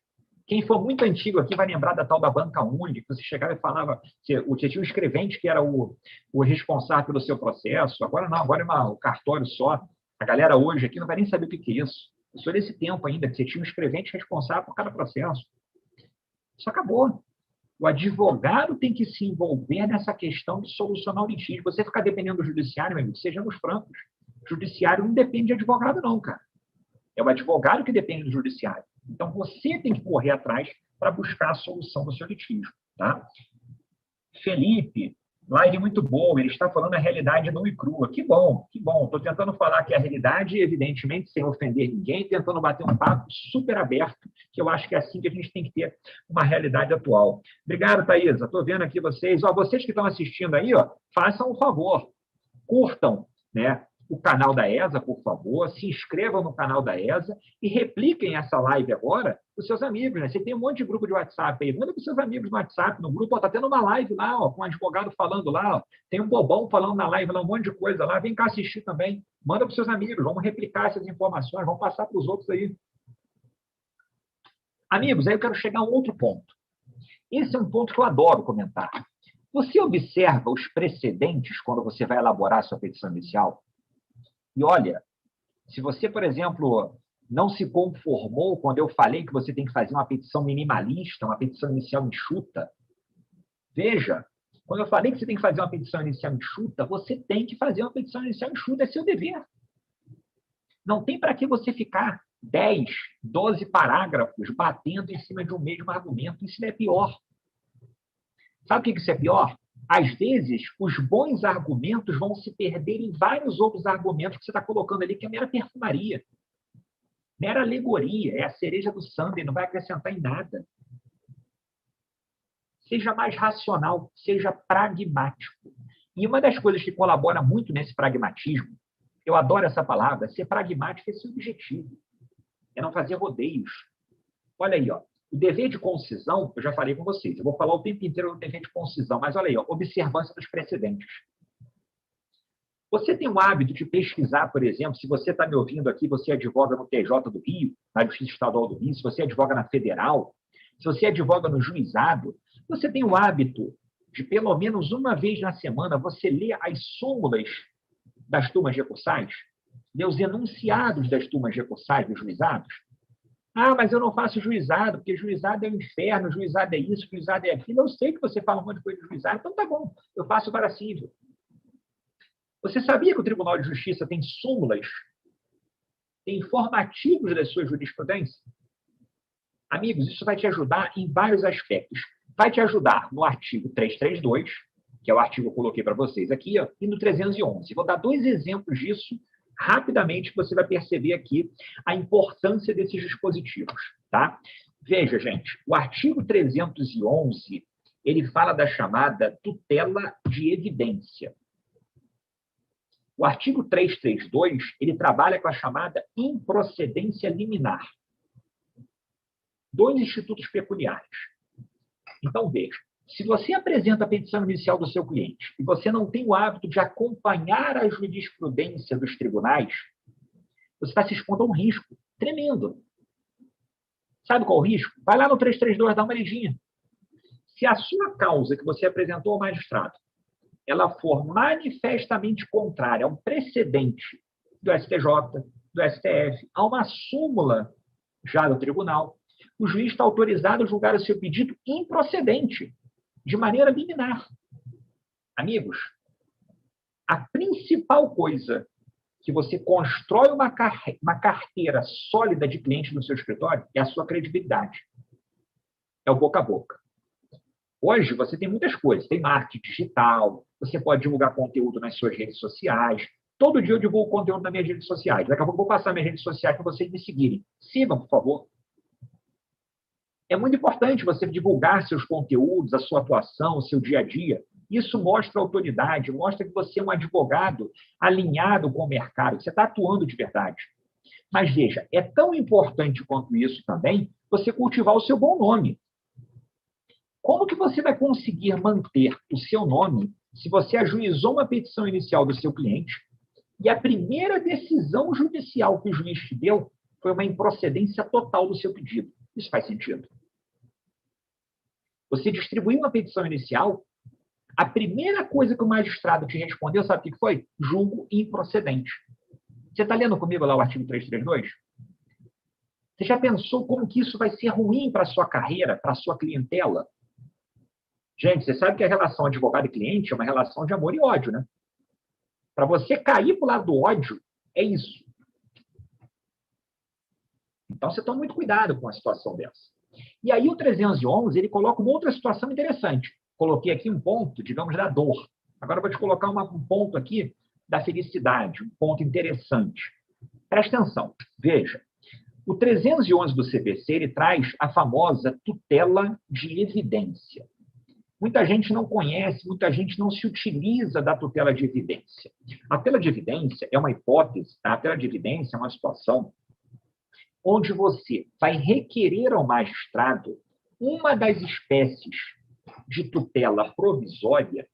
Speaker 2: Quem for muito antigo aqui vai lembrar da tal da banca única, que você chegava e falava, você tinha o escrevente que era o responsável pelo seu processo, agora não, agora é o cartório só. A galera hoje aqui não vai nem saber o que é isso. Eu sou desse tempo ainda, que você tinha um escrevente responsável por cada processo. Isso acabou. O advogado tem que se envolver nessa questão de solucionar o litígio. Você ficar dependendo do judiciário, meu amigo, sejamos francos. O judiciário não depende de advogado, não, cara. É o advogado que depende do judiciário. Então, você tem que correr atrás para buscar a solução do seu litígio. Tá? Felipe, live muito boa. Ele está falando a realidade nua e crua. Que bom, que bom. Estou tentando falar que a realidade, evidentemente, sem ofender ninguém, tentando bater um papo super aberto, que eu acho que é assim que a gente tem que ter uma realidade atual. Obrigado, Thaisa. Estou vendo aqui vocês. Vocês que estão assistindo aí, façam um favor. Curtam, né, o canal da ESA, por favor. Se inscrevam no canal da ESA e repliquem essa live agora para os seus amigos. Né? Você tem um monte de grupo de WhatsApp aí. Manda para os seus amigos no WhatsApp, no grupo. Está tendo uma live lá, com um advogado falando lá. Tem um bobão falando na live lá, um monte de coisa lá. Vem cá assistir também. Manda para os seus amigos. Vamos replicar essas informações. Vamos passar para os outros aí. Amigos, aí eu quero chegar a um outro ponto. Esse é um ponto que eu adoro comentar. Você observa os precedentes quando você vai elaborar a sua petição inicial? E olha, se você, por exemplo, não se conformou quando eu falei que você tem que fazer uma petição minimalista, uma petição inicial enxuta, veja, quando eu falei que você tem que fazer uma petição inicial enxuta, você tem que fazer uma petição inicial enxuta, é seu dever. Não tem para que você ficar 10, 12 parágrafos batendo em cima de um mesmo argumento. Isso é pior. Sabe o que isso é pior? Às vezes, os bons argumentos vão se perder em vários outros argumentos que você está colocando ali, que é mera perfumaria, mera alegoria, é a cereja do sundae, não vai acrescentar em nada. Seja mais racional, seja pragmático. E uma das coisas que colabora muito nesse pragmatismo, eu adoro essa palavra, ser pragmático é ser objetivo, é não fazer rodeios. Olha aí, ó, o dever de concisão, eu já falei com vocês, eu vou falar o tempo inteiro do dever de concisão, mas olha aí, ó, observância dos precedentes. Você tem o hábito de pesquisar, por exemplo, se você está me ouvindo aqui, você advoga no TJ do Rio, na Justiça Estadual do Rio, se você advoga na Federal, se você advoga no juizado, você tem o hábito de, pelo menos uma vez na semana, você ler as súmulas das turmas recursais, ler os enunciados das turmas recursais dos juizados. Ah, mas eu não faço juizado, porque juizado é o inferno, juizado é isso, juizado é aquilo. Eu sei que você fala um monte de coisa de juizado, então tá bom, eu faço vara civil. Você sabia que o Tribunal de Justiça tem súmulas, tem informativos da sua jurisprudência? Amigos, isso vai te ajudar em vários aspectos. Vai te ajudar no artigo 332, que é o artigo que eu coloquei para vocês aqui, ó, e no 311. Vou dar 2 exemplos disso rapidamente, que você vai perceber aqui a importância desses dispositivos. Tá? Veja, gente, o artigo 311, ele fala da chamada tutela de evidência. O artigo 332, ele trabalha com a chamada improcedência liminar. 2 institutos peculiares. Então, veja, se você apresenta a petição inicial do seu cliente e você não tem o hábito de acompanhar a jurisprudência dos tribunais, você está se expondo a um risco tremendo. Sabe qual é o risco? Vai lá no 332, dá uma lidinha. Se a sua causa que você apresentou ao magistrado, ela for manifestamente contrária a um precedente do STJ, do STF, a uma súmula já do tribunal, o juiz está autorizado a julgar o seu pedido improcedente, de maneira liminar. Amigos, a principal coisa que você constrói uma carteira sólida de clientes no seu escritório é a sua credibilidade. É o boca a boca. Hoje, você tem muitas coisas. Tem marketing digital, você pode divulgar conteúdo nas suas redes sociais. Todo dia eu divulgo conteúdo nas minhas redes sociais. Daqui a pouco eu vou passar minhas redes sociais para vocês me seguirem. Sigam, por favor. É muito importante você divulgar seus conteúdos, a sua atuação, o seu dia a dia. Isso mostra autoridade, mostra que você é um advogado alinhado com o mercado, que você está atuando de verdade. Mas veja, é tão importante quanto isso também você cultivar o seu bom nome. Como que você vai conseguir manter o seu nome se você ajuizou uma petição inicial do seu cliente e a primeira decisão judicial que o juiz te deu foi uma improcedência total do seu pedido? Isso faz sentido. Você distribuiu uma petição inicial, a primeira coisa que o magistrado te respondeu, sabe o que foi? Julgo improcedente. Você está lendo comigo lá o artigo 332? Você já pensou como que isso vai ser ruim para a sua carreira, para a sua clientela? Gente, você sabe que a relação advogado e cliente é uma relação de amor e ódio, né? Para você cair para o lado do ódio, é isso. Então, você toma muito cuidado com uma situação dessa. E aí, o 311, ele coloca uma outra situação interessante. Coloquei aqui um ponto, digamos, da dor. Agora, eu vou te colocar um ponto aqui da felicidade, um ponto interessante. Presta atenção. Veja, o 311 do CPC, ele traz a famosa tutela de evidência. Muita gente não conhece, muita gente não se utiliza da tutela de evidência. A tutela de evidência é uma hipótese, a tutela de evidência é uma situação onde você vai requerer ao magistrado uma das espécies de tutela provisória,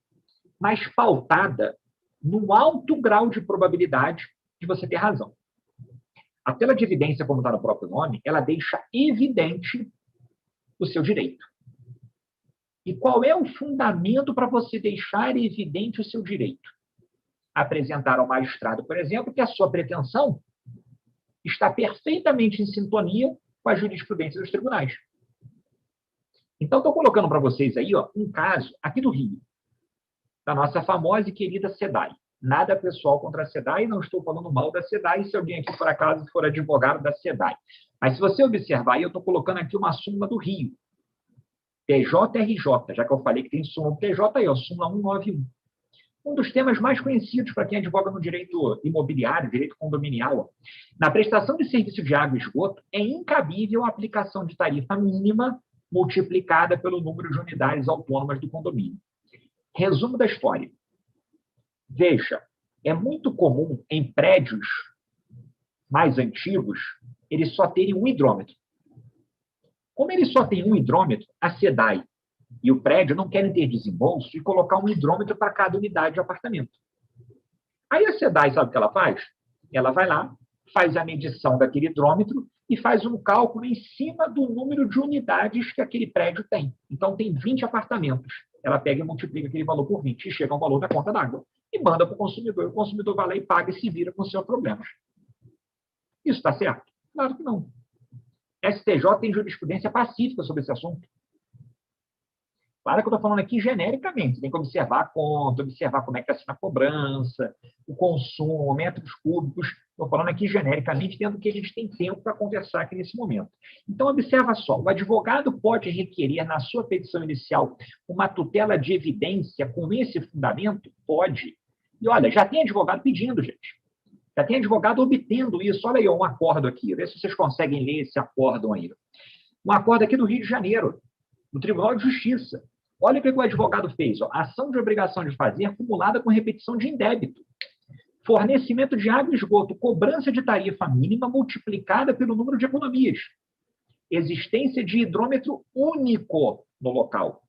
Speaker 2: mas pautada num alto grau de probabilidade de você ter razão. A tutela de evidência, como está no próprio nome, ela deixa evidente o seu direito. E qual é o fundamento para você deixar evidente o seu direito? Apresentar ao magistrado, por exemplo, que a sua pretensão está perfeitamente em sintonia com a jurisprudência dos tribunais. Então, estou colocando para vocês aí um caso aqui do Rio, da nossa famosa e querida SEDAI. Nada pessoal contra a SEDAI, não estou falando mal da SEDAI, se alguém aqui, por acaso, for advogado da SEDAI. Mas, se você observar, eu estou colocando aqui uma súmula do Rio, TJRJ, já que eu falei que tem súmula do TJ, aí, súmula 191. Um dos temas mais conhecidos para quem advoga no direito imobiliário, direito condominial. Na prestação de serviço de água e esgoto, é incabível a aplicação de tarifa mínima multiplicada pelo número de unidades autônomas do condomínio. Resumo da história. Veja, é muito comum em prédios mais antigos eles só terem um hidrômetro. Como eles só têm um hidrômetro, a SEDAI e o prédio não querem ter desembolso e colocar um hidrômetro para cada unidade de apartamento. Aí a SEDAI, sabe o que ela faz? Ela vai lá, faz a medição daquele hidrômetro e faz um cálculo em cima do número de unidades que aquele prédio tem. Então, tem 20 apartamentos. Ela pega e multiplica aquele valor por 20 e chega ao valor da conta d'água. E manda para o consumidor. E o consumidor vai lá e paga e se vira com os seus problemas. Isso está certo? Claro que não. STJ tem jurisprudência pacífica sobre esse assunto. Claro que eu estou falando aqui genericamente, tem que observar a conta, observar como é que está sendo a cobrança, o consumo, metros cúbicos. Estou falando aqui genericamente, tendo que a gente tem tempo para conversar aqui nesse momento. Então, observa só, o advogado pode requerer na sua petição inicial uma tutela de evidência com esse fundamento? Pode. E olha, já tem advogado pedindo, gente. Já tem advogado obtendo isso. Olha aí, um acordo aqui. Vê se vocês conseguem ler esse acórdão aí. Um acordo aqui do Rio de Janeiro, do Tribunal de Justiça. Olha o que o advogado fez. Ação de obrigação de fazer acumulada com repetição de indébito. Fornecimento de água e esgoto. Cobrança de tarifa mínima multiplicada pelo número de economias. Existência de hidrômetro único no local.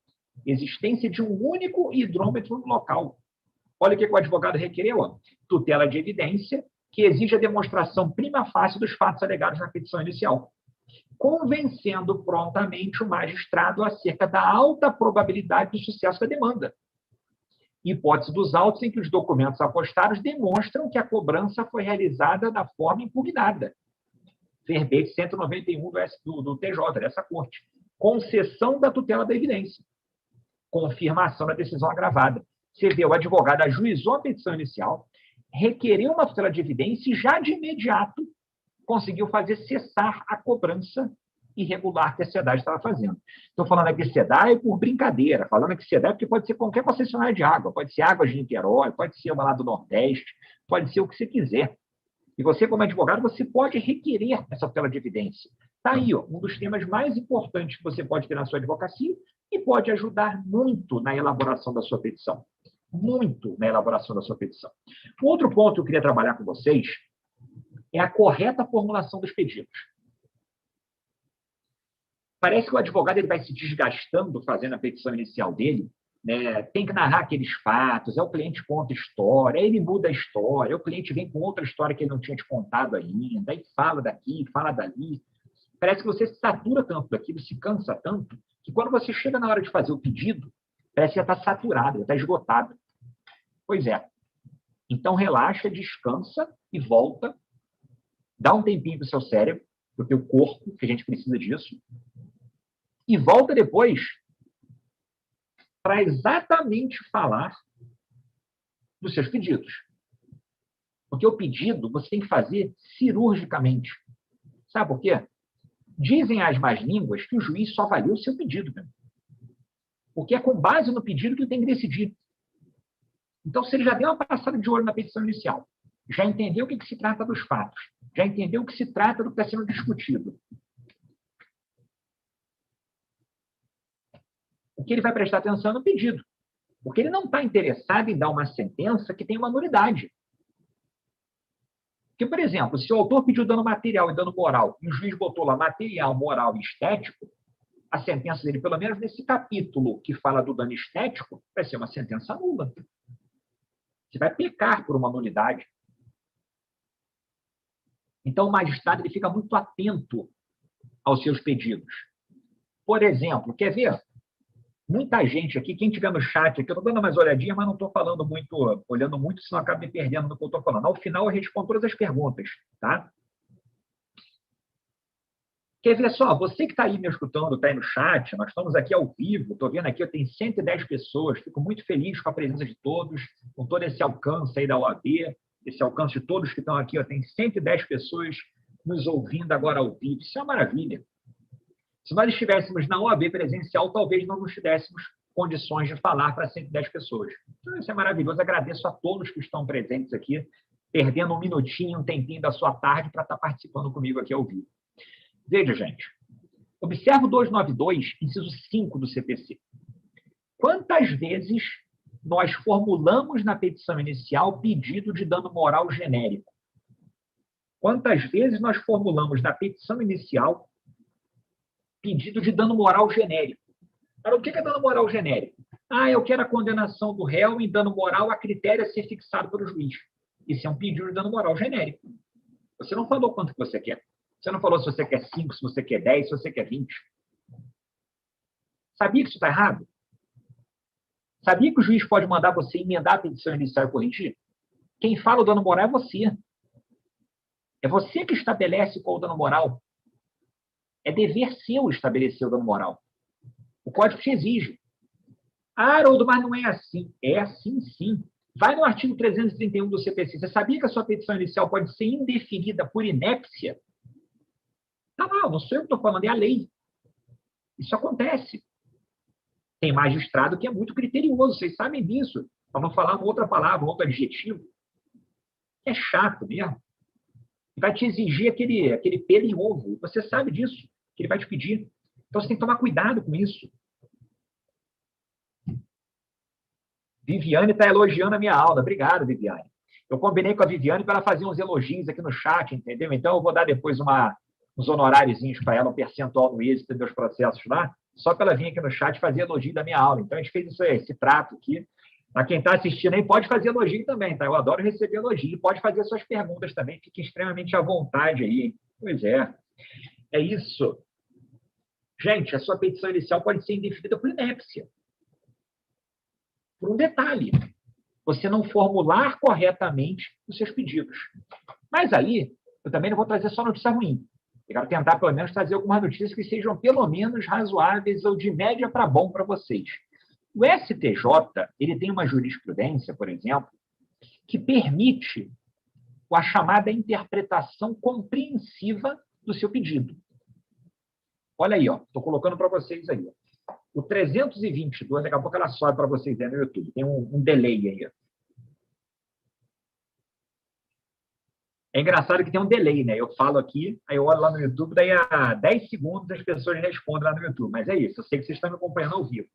Speaker 2: Existência de um único hidrômetro no local. Olha o que o advogado requereu. Tutela de evidência que exige a demonstração prima facie dos fatos alegados na petição inicial, convencendo prontamente o magistrado acerca da alta probabilidade do sucesso da demanda. Hipótese dos autos em que os documentos apostados demonstram que a cobrança foi realizada da forma impugnada. Verbete 191 do TJ, dessa corte. Concessão da tutela da evidência. Confirmação da decisão agravada. Você vê, o advogado ajuizou a petição inicial, requereu uma tutela de evidência e já de imediato conseguiu fazer cessar a cobrança irregular que a SEDAI estava fazendo. Estou falando aqui SEDAI por brincadeira, falando aqui SEDAI porque pode ser qualquer concessionária de água, pode ser Águas de Niterói, pode ser uma lá do Nordeste, pode ser o que você quiser. E você, como advogado, você pode requerer essa tutela de evidência. Está aí, um dos temas mais importantes que você pode ter na sua advocacia e pode ajudar muito na elaboração da sua petição. Muito na elaboração da sua petição. Um outro ponto que eu queria trabalhar com vocês é a correta formulação dos pedidos. Parece que o advogado ele vai se desgastando fazendo a petição inicial dele, né? Tem que narrar aqueles fatos, o cliente conta história, aí ele muda a história, o cliente vem com outra história que ele não tinha te contado ainda, aí fala daqui, fala dali. Parece que você se satura tanto daquilo, se cansa tanto, que quando você chega na hora de fazer o pedido, parece que já está saturado, já está esgotado. Pois é. Então, relaxa, descansa e volta. Dá um tempinho para o seu cérebro, para o teu corpo, que a gente precisa disso. E volta depois para exatamente falar dos seus pedidos. Porque o pedido você tem que fazer cirurgicamente. Sabe por quê? Dizem as más línguas que o juiz só avalia o seu pedido. Porque é com base no pedido que ele tem que decidir. Então, se ele já deu uma passada de olho na petição inicial, já entendeu o que se trata dos fatos, já entendeu o que se trata do que está sendo discutido, o que ele vai prestar atenção no pedido. Porque ele não está interessado em dar uma sentença que tem uma nulidade. Porque, por exemplo, se o autor pediu dano material e dano moral, e o juiz botou lá material, moral e estético, a sentença dele, pelo menos nesse capítulo que fala do dano estético, vai ser uma sentença nula. Você vai pecar por uma nulidade. Então, o magistrado ele fica muito atento aos seus pedidos. Por exemplo, quer ver? Muita gente aqui, quem tiver no chat aqui, eu estou dando mais olhadinha, mas não estou falando muito, olhando muito, senão acabo me perdendo no que eu estou falando. Ao final, eu respondo todas as perguntas, tá? Quer ver só? Você que está aí me escutando, está aí no chat, nós estamos aqui ao vivo, estou vendo aqui, eu tenho 110 pessoas, fico muito feliz com a presença de todos, com todo esse alcance aí da OAB, esse alcance de todos que estão aqui, eu tenho 110 pessoas nos ouvindo agora ao vivo, isso é uma maravilha. Se nós estivéssemos na OAB presencial, talvez não nos tivéssemos condições de falar para 110 pessoas. Então, isso é maravilhoso. Agradeço a todos que estão presentes aqui, perdendo um minutinho, um tempinho da sua tarde para estar participando comigo aqui ao vivo. Veja, gente. Observa o 292, inciso 5 do CPC. Quantas vezes nós formulamos na petição inicial pedido de dano moral genérico? Quantas vezes nós formulamos na petição inicial pedido de dano moral genérico? Para o que é dano moral genérico? Eu quero a condenação do réu em dano moral a critério a ser fixado pelo juiz. Isso é um pedido de dano moral genérico. Você não falou quanto que você quer. Você não falou se você quer 5, se você quer 10, se você quer 20. Sabia que isso está errado? Sabia que o juiz pode mandar você emendar a petição inicial e corrigir? Quem fala o dano moral é você. É você que estabelece qual o dano moral. É dever seu estabelecer o dano moral. O código te exige. Haroldo, mas não é assim. É assim, sim. Vai no artigo 331 do CPC. Você sabia que a sua petição inicial pode ser indeferida por inépcia? Não sou eu que estou falando, é a lei. Isso acontece. Tem magistrado que é muito criterioso, vocês sabem disso. Para não falar uma outra palavra, um outro adjetivo. É chato mesmo. Vai te exigir aquele pelo em ovo. Você sabe disso, que ele vai te pedir. Então, você tem que tomar cuidado com isso. Viviane está elogiando a minha aula. Obrigado, Viviane. Eu combinei com a Viviane para ela fazer uns elogios aqui no chat, entendeu? Então, eu vou dar depois uns honoráriozinhos para ela, um percentual no êxito dos processos lá, só para ela vir aqui no chat fazer elogio da minha aula. Então, a gente fez esse trato aqui. Para quem está assistindo aí, pode fazer elogio também, tá? Eu adoro receber elogio. Pode fazer suas perguntas também. Fique extremamente à vontade aí, hein? Pois é. É isso. Gente, a sua petição inicial pode ser indeferida por inépcia. Por um detalhe. Você não formular corretamente os seus pedidos. Mas aí, eu também não vou trazer só notícia ruim. Eu quero tentar, pelo menos, trazer algumas notícias que sejam, pelo menos, razoáveis ou de média para bom para vocês. O STJ, ele tem uma jurisprudência, por exemplo, que permite a chamada interpretação compreensiva do seu pedido. Olha aí, estou colocando para vocês aí. O 322, daqui a pouco ela sobe para vocês aí no YouTube. Tem um delay aí. É engraçado que tem um delay, né? Eu falo aqui, aí eu olho lá no YouTube, daí a 10 segundos as pessoas respondem lá no YouTube. Mas é isso, eu sei que vocês estão me acompanhando ao vivo.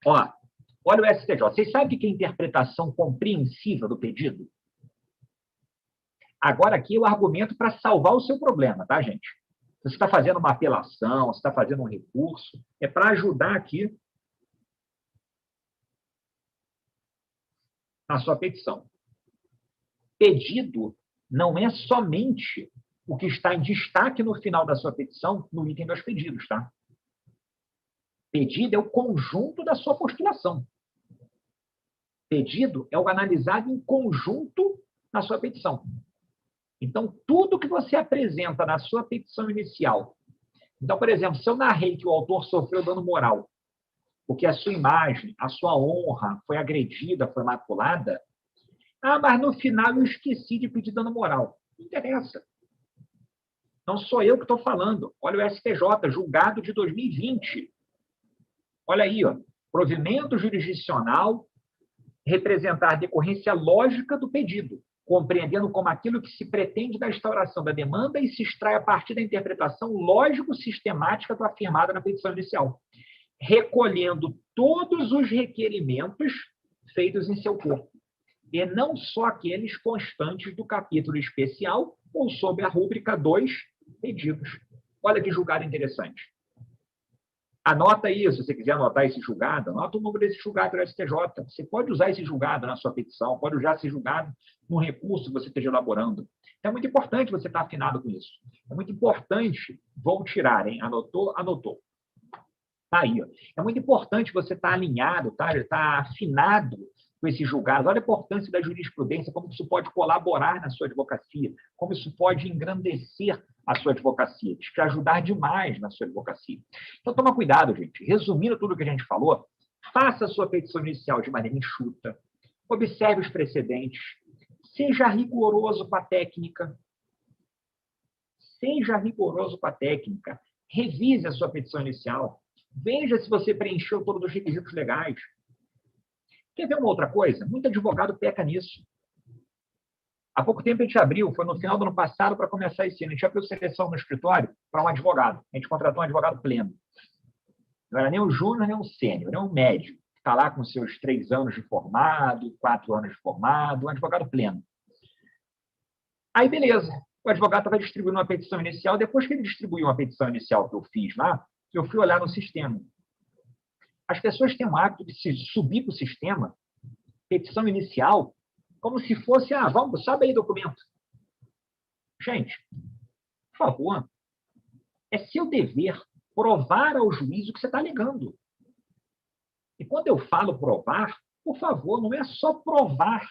Speaker 2: Olha o STJ. Vocês sabem o que é interpretação compreensiva do pedido? Agora aqui é o argumento para salvar o seu problema, tá, gente? Se você está fazendo uma apelação, se está fazendo um recurso, é para ajudar aqui na sua petição. Pedido não é somente o que está em destaque no final da sua petição, no item dos pedidos, tá? Pedido é o conjunto da sua postulação. Pedido é o analisado em conjunto na sua petição. Então, tudo que você apresenta na sua petição inicial. Então, por exemplo, se eu narrei que o autor sofreu dano moral, porque a sua imagem, a sua honra foi agredida, foi maculada, mas no final eu esqueci de pedir dano moral. Não interessa. Não sou eu que estou falando. Olha o STJ, julgado de 2020. Olha aí, provimento jurisdicional representar decorrência lógica do pedido, compreendendo como aquilo que se pretende da instauração da demanda e se extrai a partir da interpretação lógico-sistemática do afirmado na petição inicial, recolhendo todos os requerimentos feitos em seu corpo, e não só aqueles constantes do capítulo especial ou sob a rúbrica 2, pedidos. Olha que julgado interessante. Anota isso, se você quiser anotar esse julgado, anota o número desse julgado do STJ. Você pode usar esse julgado na sua petição, pode usar esse julgado no recurso que você esteja elaborando. Então, é muito importante você estar afinado com isso. É muito importante, vou tirar, hein? Anotou? Anotou. Tá aí. Ó. É muito importante você estar alinhado, tá? Estar afinado com esse julgado. Olha a importância da jurisprudência, como isso pode colaborar na sua advocacia, como isso pode engrandecer a sua advocacia, te ajudar demais na sua advocacia. Então, toma cuidado, gente. Resumindo tudo o que a gente falou, faça a sua petição inicial de maneira enxuta, observe os precedentes, seja rigoroso com a técnica, revise a sua petição inicial, veja se você preencheu todos os requisitos legais. Quer ver uma outra coisa? Muito advogado peca nisso. Há pouco tempo a gente abriu, foi no final do ano passado para começar esse ano, a gente abriu seleção no escritório para um advogado. A gente contratou um advogado pleno. Não era nem um júnior, nem um sênior, era um médio. Está lá com seus 3 anos de formado, 4 anos de formado, um advogado pleno. Aí, beleza. O advogado estava distribuindo uma petição inicial. Depois que ele distribuiu uma petição inicial que eu fiz lá, eu fui olhar no sistema. As pessoas têm o hábito de se subir para o sistema, petição inicial, como se fosse, vamos, sobe aí documento. Gente, por favor, é seu dever provar ao juiz o que você está alegando. E quando eu falo provar, por favor, não é só provar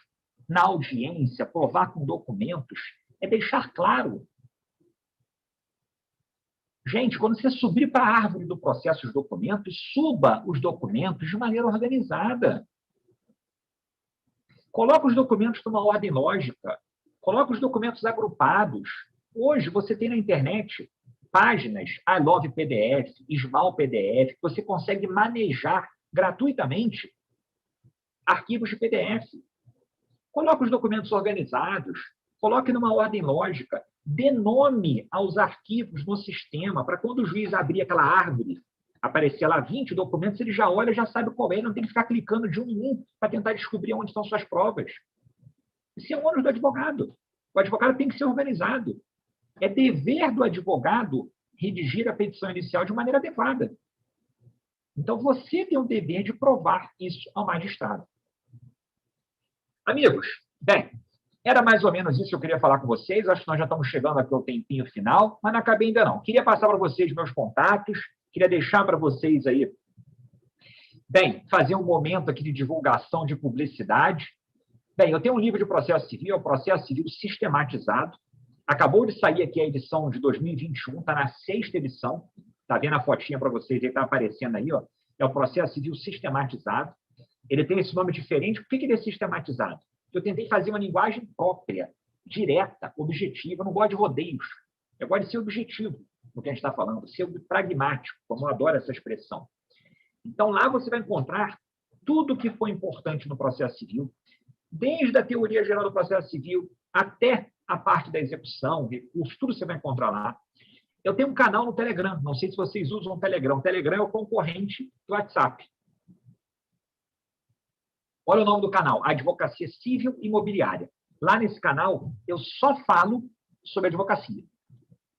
Speaker 2: na audiência, provar com documentos, é deixar claro. Gente, quando você subir para a árvore do processo os documentos, suba os documentos de maneira organizada. Coloca os documentos numa ordem lógica. Coloca os documentos agrupados. Hoje, você tem na internet páginas, I Love PDF, Small PDF, que você consegue manejar gratuitamente arquivos de PDF. Coloque os documentos organizados. Coloque numa ordem lógica. Dê nome aos arquivos no sistema, para quando o juiz abrir aquela árvore, aparecer lá 20 documentos, ele já olha, já sabe qual é, não tem que ficar clicando de um em um para tentar descobrir onde estão suas provas. Isso é o ônus do advogado. O advogado tem que ser organizado. É dever do advogado redigir a petição inicial de maneira adequada. Então, você tem o dever de provar isso ao magistrado. Amigos, bem, era mais ou menos isso que eu queria falar com vocês. Acho que nós já estamos chegando aqui ao tempinho final, mas não acabei ainda não. Queria passar para vocês meus contatos, queria deixar para vocês aí, bem, fazer um momento aqui de divulgação, de publicidade. Bem, eu tenho um livro de processo civil, é o Processo Civil Sistematizado. Acabou de sair aqui a edição de 2021, está na 6ª edição. Está vendo a fotinha para vocês aí, está aparecendo aí, ó. É o Processo Civil Sistematizado. Ele tem esse nome diferente. Por que ele é sistematizado? Eu tentei fazer uma linguagem própria, direta, objetiva. Eu não gosto de rodeios. Eu gosto de ser objetivo no que a gente está falando, ser pragmático, como eu adoro essa expressão. Então, lá você vai encontrar tudo o que foi importante no processo civil, desde a teoria geral do processo civil até a parte da execução, recurso, tudo você vai encontrar lá. Eu tenho um canal no Telegram, não sei se vocês usam o Telegram. O Telegram é o concorrente do WhatsApp. Olha o nome do canal, Advocacia Civil Imobiliária. Lá nesse canal, eu só falo sobre advocacia.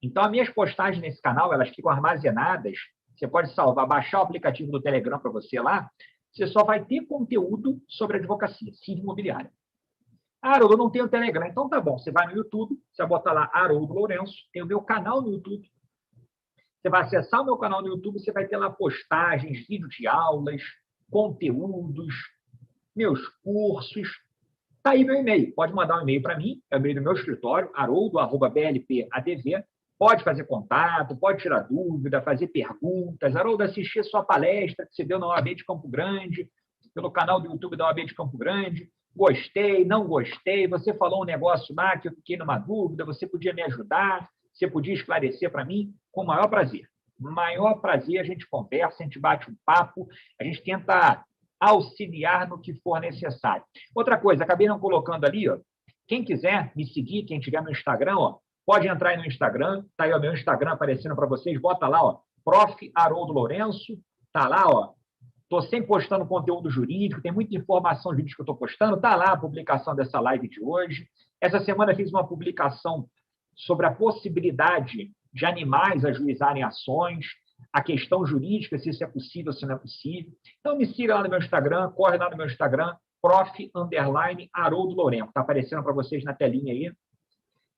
Speaker 2: Então, as minhas postagens nesse canal, elas ficam armazenadas. Você pode salvar, baixar o aplicativo do Telegram para você lá. Você só vai ter conteúdo sobre advocacia civil imobiliária. Haroldo, eu não tenho Telegram. Então, tá bom. Você vai no YouTube, você vai botar lá Haroldo Lourenço, tem o meu canal no YouTube. Você vai acessar o meu canal no YouTube, você vai ter lá postagens, vídeos de aulas, conteúdos, meus cursos. Está aí meu e-mail. Pode mandar um e-mail para mim, é o e-mail do meu escritório, haroldo@blpadv. Pode fazer contato, pode tirar dúvida, fazer perguntas. Haroldo, assistir a sua palestra que você deu na OAB de Campo Grande, pelo canal do YouTube da OAB de Campo Grande. Gostei, não gostei, você falou um negócio lá que eu fiquei numa dúvida, você podia me ajudar, você podia esclarecer para mim, com o maior prazer. Maior prazer, a gente conversa, a gente bate um papo, a gente tenta auxiliar no que for necessário. Outra coisa, acabei não colocando ali, ó, quem quiser me seguir, quem tiver no Instagram, ó, pode entrar aí no Instagram, tá aí o meu Instagram aparecendo para vocês, bota lá, ó, Prof. Haroldo Lourenço, tá lá, ó, estou sempre postando conteúdo jurídico, tem muita informação jurídica que eu estou postando, tá lá a publicação dessa live de hoje. Essa semana eu fiz uma publicação sobre a possibilidade de animais ajuizarem ações. a questão jurídica, se isso é possível, se não é possível. Então, me siga lá no meu Instagram, corre lá no meu Instagram, prof_Haroldo Lourenço. Está aparecendo para vocês na telinha aí.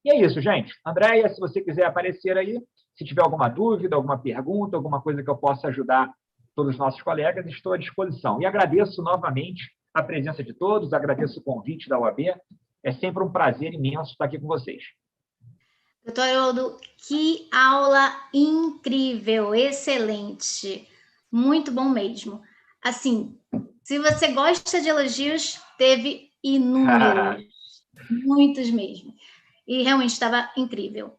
Speaker 2: E é isso, gente. Andréia, se você quiser aparecer aí, se tiver alguma dúvida, alguma pergunta, alguma coisa que eu possa ajudar todos os nossos colegas, estou à disposição. E agradeço novamente a presença de todos, agradeço o convite da UAB. É sempre um prazer imenso estar aqui com vocês.
Speaker 1: Doutor Haroldo, que aula incrível, excelente, muito bom mesmo. Assim, se você gosta de elogios, teve inúmeros, muitos mesmo. E realmente estava incrível.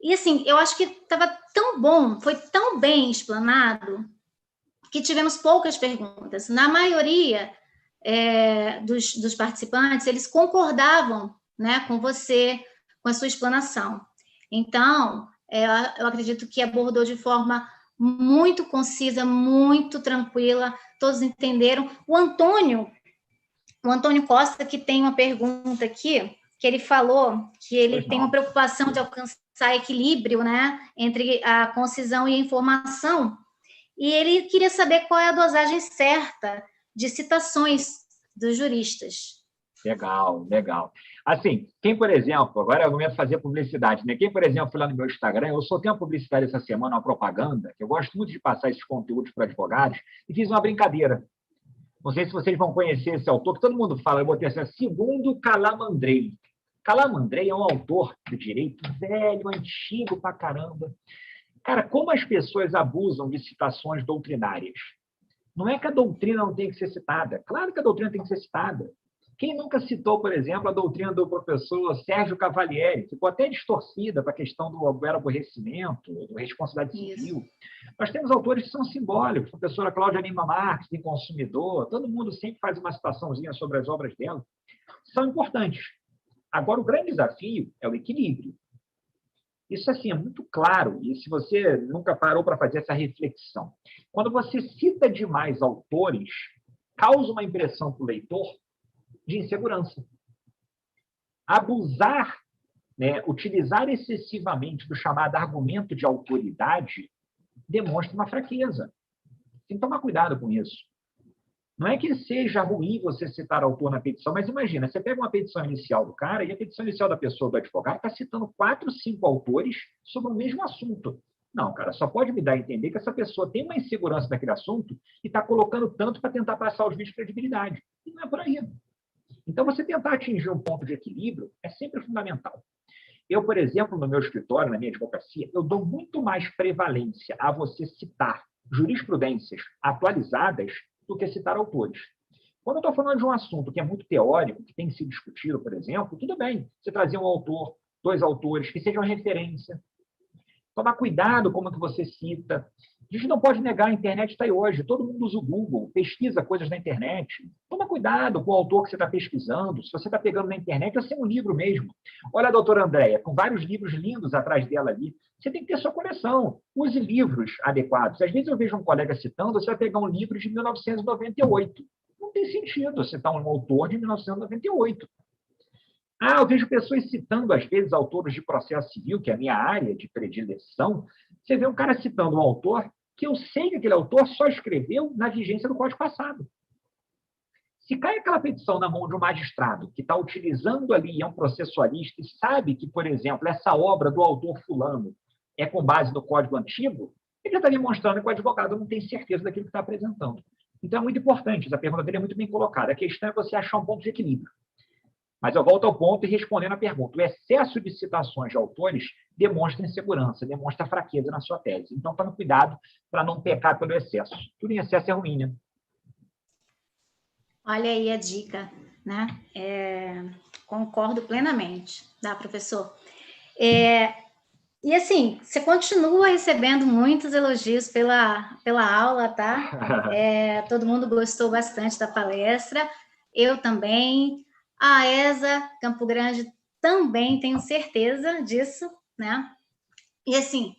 Speaker 1: E assim, eu acho que estava tão bom, foi tão bem explanado, que tivemos poucas perguntas. Na maioria dos participantes, eles concordavam, né, com você, com a sua explanação. Então, eu acredito que abordou de forma muito concisa, muito tranquila, todos entenderam. O Antônio Costa, que tem uma pergunta aqui, que ele falou que ele tem uma preocupação de alcançar equilíbrio, né, entre a concisão e a informação, e ele queria saber qual é a dosagem certa de citações dos juristas.
Speaker 2: Legal, legal. Assim, quem, por exemplo, agora é o momento de fazer publicidade, né? Quem, por exemplo, foi lá no meu Instagram, eu soltei uma publicidade essa semana, uma propaganda, que eu gosto muito de passar esses conteúdos para advogados, e fiz uma brincadeira. Não sei se vocês vão conhecer esse autor, que todo mundo fala, eu botei assim, segundo Calamandrei. Calamandrei é um autor do direito velho, antigo pra caramba. Cara, como as pessoas abusam de citações doutrinárias? Não é que a doutrina não tem que ser citada. Claro que a doutrina tem que ser citada. Quem nunca citou, por exemplo, a doutrina do professor Sérgio Cavalieri? Ficou até distorcida para a questão do aborrecimento, do responsabilidade civil. Isso. Nós temos autores que são simbólicos. A professora Cláudia Lima Marques, em Consumidor, todo mundo sempre faz uma citaçãozinha sobre as obras dela. São importantes. Agora, o grande desafio é o equilíbrio. Isso, assim, é muito claro, e se você nunca parou para fazer essa reflexão, quando você cita demais autores, causa uma impressão para o leitor de insegurança. Abusar, né, utilizar excessivamente do chamado argumento de autoridade demonstra uma fraqueza. Tem que tomar cuidado com isso. Não é que seja ruim você citar autor na petição, mas imagina, você pega uma petição inicial do cara e a petição inicial da pessoa, do advogado, está citando 4, 5 autores sobre o mesmo assunto. Não, cara, só pode me dar a entender que essa pessoa tem uma insegurança naquele assunto e está colocando tanto para tentar passar os vídeos de credibilidade. E não é por aí. Então, você tentar atingir um ponto de equilíbrio é sempre fundamental. Eu, por exemplo, no meu escritório, na minha advocacia, eu dou muito mais prevalência a você citar jurisprudências atualizadas do que citar autores. Quando eu estou falando de um assunto que é muito teórico, que tem que ser discutido, por exemplo, tudo bem, você trazer um autor, 2 autores, que sejam referência. Tomar cuidado como que você cita. A gente não pode negar, a internet está aí hoje, todo mundo usa o Google, pesquisa coisas na internet. Toma cuidado com o autor que você está pesquisando, se você está pegando na internet, vai ser um livro mesmo. Olha a doutora Andréia, com vários livros lindos atrás dela ali, você tem que ter sua coleção, use livros adequados. Às vezes eu vejo um colega citando, você vai pegar um livro de 1998. Não tem sentido citar um autor de 1998. Eu vejo pessoas citando, às vezes, autores de processo civil, que é a minha área de predileção. Você vê um cara citando um autor que eu sei que aquele autor só escreveu na vigência do Código passado. Se cai aquela petição na mão de um magistrado que está utilizando ali, é um processualista, e sabe que, por exemplo, essa obra do autor fulano é com base no Código antigo, ele já está demonstrando que o advogado não tem certeza daquilo que está apresentando. Então, é muito importante, essa pergunta dele é muito bem colocada. A questão é você achar um ponto de equilíbrio. Mas eu volto ao ponto e respondendo a pergunta. O excesso de citações de autores demonstra insegurança, demonstra fraqueza na sua tese. Então, tome cuidado para não pecar pelo excesso. Tudo em excesso é ruim, né?
Speaker 1: Olha aí a dica, né? Concordo plenamente, tá, professor? E assim, você continua recebendo muitos elogios pela aula, tá? Todo mundo gostou bastante da palestra, eu também. A ESA Campo Grande também, tenho certeza disso, né? E assim,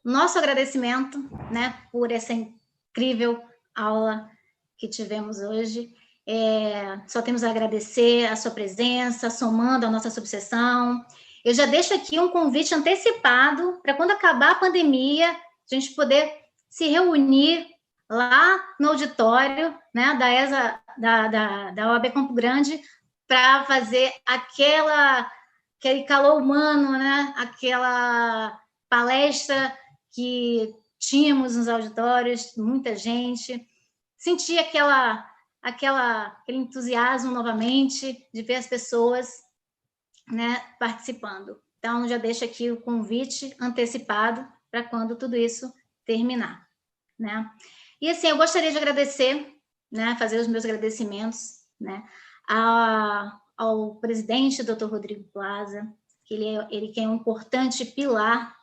Speaker 1: nosso agradecimento, né, por essa incrível aula que tivemos hoje. Só temos a agradecer a sua presença, somando a nossa subseção. Eu já deixo aqui um convite antecipado para quando acabar a pandemia, a gente poder se reunir lá no auditório, né, da OAB Campo Grande, para fazer aquele calor humano, né, aquela palestra que tínhamos nos auditórios, muita gente, sentir aquele entusiasmo novamente de ver as pessoas, né, participando. Então, já deixo aqui o convite antecipado para quando tudo isso terminar, né? E assim, eu gostaria de agradecer, né, fazer os meus agradecimentos, né, ao presidente, Dr. Rodrigo Plaza, que ele que é um importante pilar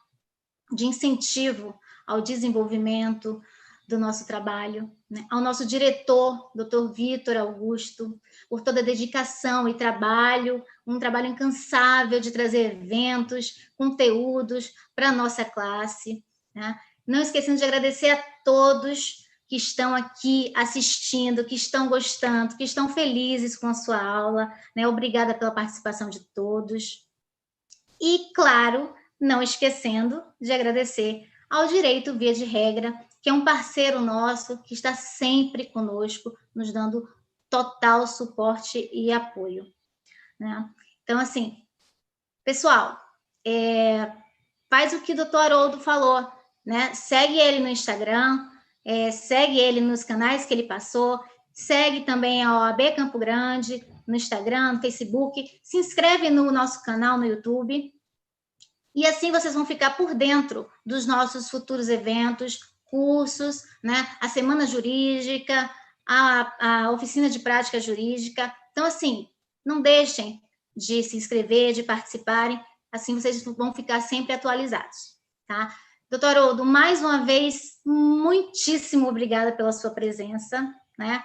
Speaker 1: de incentivo ao desenvolvimento do nosso trabalho, né? Ao nosso diretor, Dr. Vitor Augusto, por toda a dedicação e trabalho, um trabalho incansável de trazer eventos, conteúdos para a nossa classe, né? Não esquecendo de agradecer a todos que estão aqui assistindo, que estão gostando, que estão felizes com a sua aula, né? Obrigada pela participação de todos. E, claro, não esquecendo de agradecer ao Direito Via de Regra, que é um parceiro nosso, que está sempre conosco, nos dando total suporte e apoio, né? Então, assim, pessoal, faz o que o doutor Haroldo falou, né? Segue ele no Instagram, segue ele nos canais que ele passou, segue também a OAB Campo Grande no Instagram, no Facebook, se inscreve no nosso canal no YouTube, e assim vocês vão ficar por dentro dos nossos futuros eventos, cursos, né? A Semana Jurídica, a Oficina de Prática Jurídica. Então, assim, não deixem de se inscrever, de participarem, assim vocês vão ficar sempre atualizados, tá? Doutor Haroldo, mais uma vez, muitíssimo obrigada pela sua presença, né?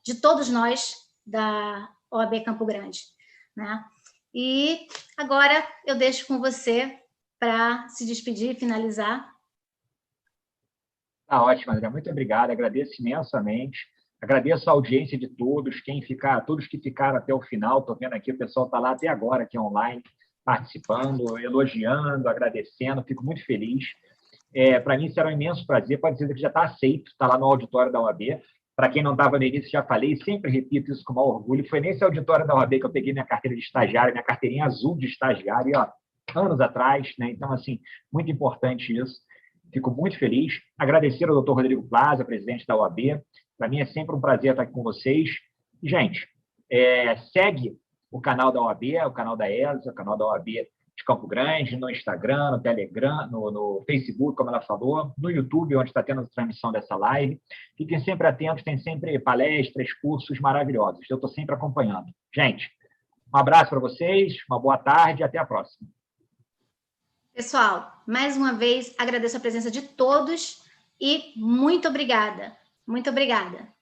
Speaker 1: De todos nós da OAB Campo Grande, né? E agora eu deixo com você para se despedir e finalizar.
Speaker 2: Tá ótimo, André. Muito obrigado. Agradeço imensamente. Agradeço a audiência de todos, todos que ficaram até o final. Estou vendo aqui, o pessoal está lá até agora, aqui online, participando, elogiando, agradecendo. Fico muito feliz. Para mim será um imenso prazer. Pode dizer que já está aceito, está lá no auditório da OAB. Para quem não estava no início, já falei, sempre repito isso com o maior orgulho. Foi nesse auditório da OAB que eu peguei minha carteira de estagiário, minha carteirinha azul de estagiário, ó, anos atrás, né? Então, assim, muito importante isso. Fico muito feliz. Agradecer ao Dr. Rodrigo Plaza, presidente da OAB. Para mim é sempre um prazer estar aqui com vocês. E, gente, segue o canal da OAB, o canal da ESA, o canal da OAB de Campo Grande, no Instagram, no Telegram, no Facebook, como ela falou, no YouTube, onde está tendo a transmissão dessa live. Fiquem sempre atentos, tem sempre palestras, cursos maravilhosos. Eu estou sempre acompanhando. Gente, um abraço para vocês, uma boa tarde e até a próxima.
Speaker 1: Pessoal, mais uma vez, agradeço a presença de todos e muito obrigada. Muito obrigada.